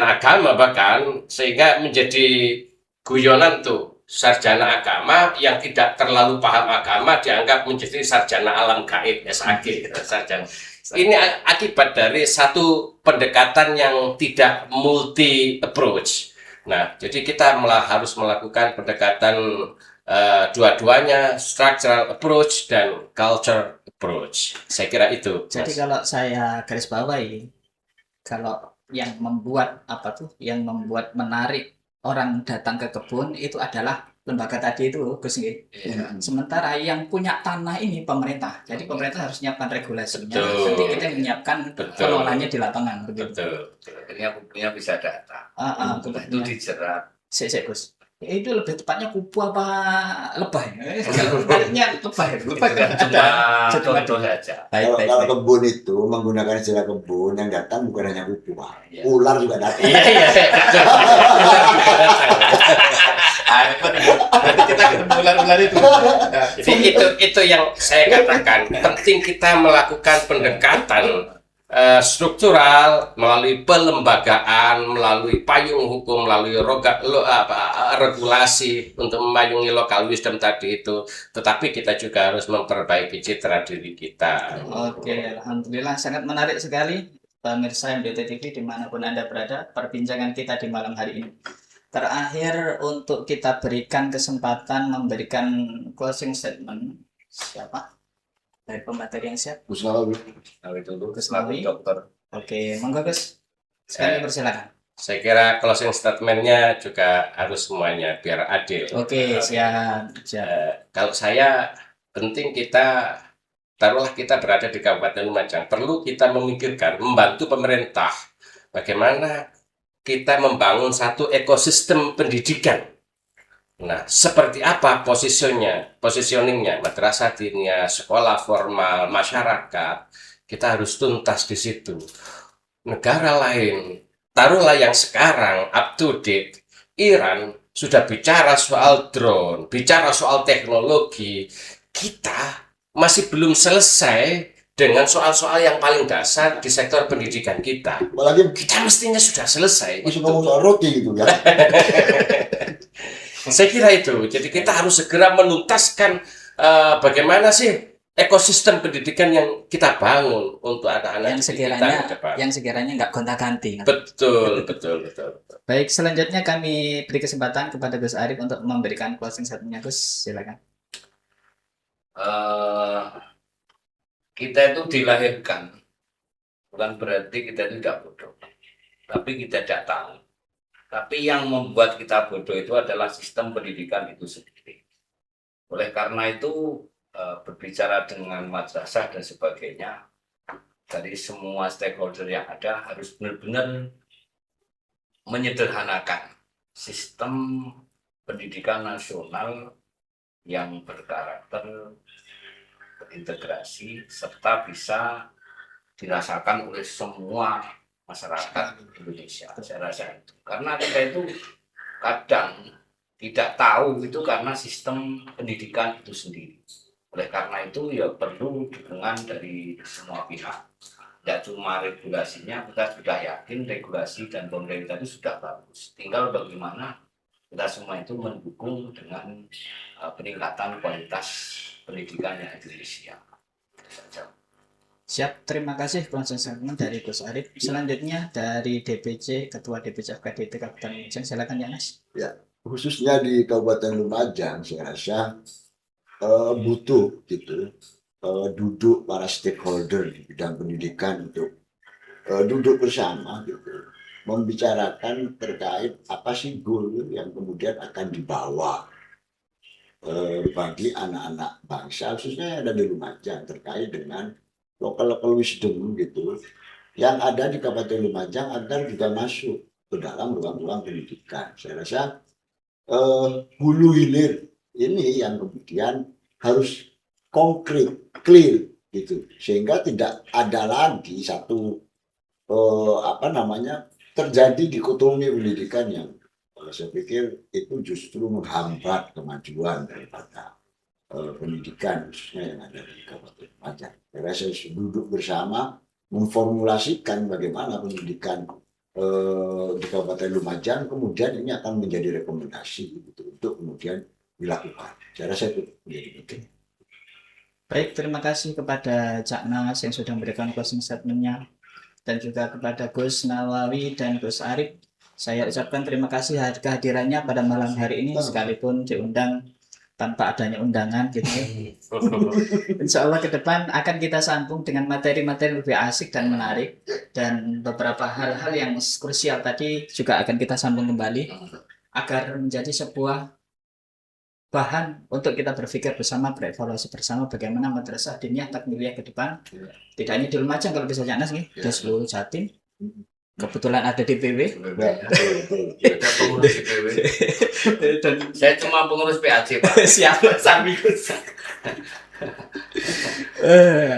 agama bahkan, sehingga menjadi guyonan tuh, sarjana agama yang tidak terlalu paham agama dianggap menjadi sarjana alam gaib, SAG, sarjana. Ini akibat dari satu pendekatan yang tidak multi approach. Nah, jadi kita harus melakukan pendekatan dua-duanya, structural approach dan culture approach. Saya kira itu. Jadi Mas. kalau saya garis bawahi, kalau yang membuat menarik orang datang ke kebun itu adalah lembaga tadi itu, Gus nggih. Sementara yang punya tanah ini pemerintah. Jadi pemerintah harus menyiapkan regulasinya. Betul. Nanti kita yang menyiapkan Betul. pengelolaannya di lapangan begitu. Betul. akhirnya buktinya bisa datang. Itu Kemudian dijerat. Sik, Gus. Itu lebih tepatnya kupu apa lebah? Kalau menariknya lebah kan Cuma ada. contoh saja. Kalau kebun itu menggunakan istilah kebun, yang datang bukan hanya kupu, Pak. Iya. Ular juga datang. Iya. Berarti kita ketemu ular-ular itu. Jadi itu yang saya katakan, penting kita melakukan pendekatan struktural melalui pelembagaan, melalui payung hukum, melalui regulasi untuk memayungi local wisdom tadi itu. Tetapi kita juga harus memperbaiki citra diri kita. Oke, alhamdulillah sangat menarik sekali pemirsa MDT TV dimanapun Anda berada, perbincangan kita di malam hari ini. Terakhir untuk kita berikan kesempatan memberikan closing statement. Siapa? Dari pemateri yang siap. Gus Nawawi. Nawi dulu, Gus selaku Nawi. dokter. Oke, monggo Gus. Sekali persilakan. Saya kira closing statement-nya juga harus semuanya biar adil. Oke, siap. Kalau saya penting kita taruhlah kita berada di Kabupaten Lumajang, perlu kita memikirkan, membantu pemerintah bagaimana kita membangun satu ekosistem pendidikan. Nah, seperti apa positioningnya, madrasah diniyah, sekolah formal, masyarakat, kita harus tuntas di situ. Negara lain, taruhlah yang sekarang up to date, Iran sudah bicara soal drone, bicara soal teknologi, kita masih belum selesai dengan soal-soal yang paling dasar di sektor pendidikan kita. Apalagi Kita mestinya sudah selesai. masih ngomong soal roti gitu ya. Saya kira itu. Jadi kita harus segera menuntaskan bagaimana sih ekosistem pendidikan yang kita bangun untuk anak-anak Yang didik kita sekiranya ke depan. yang sekiranya nggak gonta-ganti. Betul. Baik, selanjutnya kami beri kesempatan kepada Gus Arif untuk memberikan closing statement-nya. Gus, silakan. Kita itu dilahirkan bukan berarti kita tidak bodoh, tapi kita tidak tahu. Tapi yang membuat kita bodoh itu adalah sistem pendidikan itu sendiri. Oleh karena itu berbicara dengan madrasah dan sebagainya, dari semua stakeholder yang ada harus benar-benar menyederhanakan sistem pendidikan nasional yang berkarakter berintegrasi serta bisa dirasakan oleh semua masyarakat Indonesia. Saya rasa itu karena kita itu kadang tidak tahu itu karena sistem pendidikan itu sendiri. Oleh karena itu ya perlu dukungan dari semua pihak. Tidak cuma regulasinya, kita sudah yakin regulasi dan pemerintah itu sudah bagus. Tinggal bagaimana kita semua itu mendukung dengan peningkatan kualitas pendidikan yang di Indonesia. Siap, terima kasih closing statement dari Gus Arif. Selanjutnya dari DPC, Ketua DPC FKDT Kabupaten Lumajang, silakan ya Mas. Ya, khususnya di Kabupaten Lumajang, saya rasa butuh gitu duduk para stakeholder di bidang pendidikan untuk duduk bersama gitu, membicarakan terkait apa sih goal yang kemudian akan dibawa bagi anak-anak bangsa, khususnya yang ada di Lumajang terkait dengan local wisdom gitu yang ada di Kabupaten Lumajang agar juga masuk ke dalam ruang-ruang pendidikan. Saya rasa hulu hilir ini yang kemudian harus konkret, clear gitu, sehingga tidak ada lagi satu terjadi dikotomi pendidikan yang saya pikir itu justru menghambat kemajuan daripada pendidikan khususnya yang ada di Kabupaten Lumajang. Saya duduk bersama memformulasikan bagaimana pendidikan di Kabupaten Lumajang kemudian ini akan menjadi rekomendasi gitu, untuk kemudian dilakukan. Saya rasa itu menjadi penting. Baik, terima kasih kepada Cak Nas yang sudah memberikan closing statement-nya dan juga kepada Gus Nawawi dan Gus Arif. Saya ucapkan terima kasih kehadirannya pada malam hari ini sekalipun diundang tanpa adanya undangan gitu. Insya Allah ke depan akan kita sambung dengan materi-materi lebih asik dan menarik, dan beberapa hal-hal yang krusial tadi juga akan kita sambung kembali agar menjadi sebuah bahan untuk kita berpikir bersama, berevaluasi bersama bagaimana madrasah diniyah takmiliyah ke depan, tidak hanya di Lumajang kalau bisa Janas nih, di seluruh Jatim. Kebetulan ada DPW. Ada pengurus DPW. Dan Saya cuma pengurus PAC, Pak. siapa sami Gus.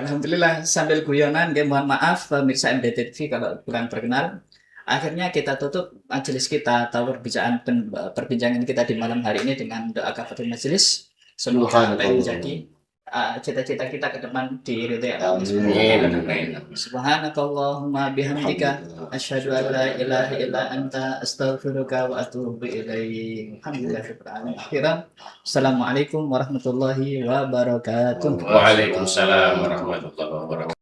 Alhamdulillah sambil guyonan, mohon maaf pemirsa MDT TV kalau kurang berkenan. Akhirnya kita tutup majelis kita atau perbincangan kita di malam hari ini dengan doa kafaratul majelis. Semoga apa yang menjadi cita-cita kita ke depan diridhoi Allah Subhanahu wa ta'ala. Subhanakallahumma bihamdika asyhadu an la ilaha illa anta astaghfiruka wa atubu ilaik. Alhamdulillahirabbil alamin. Assalamualaikum warahmatullahi wabarakatuh. Waalaikumsalam warahmatullahi wabarakatuh.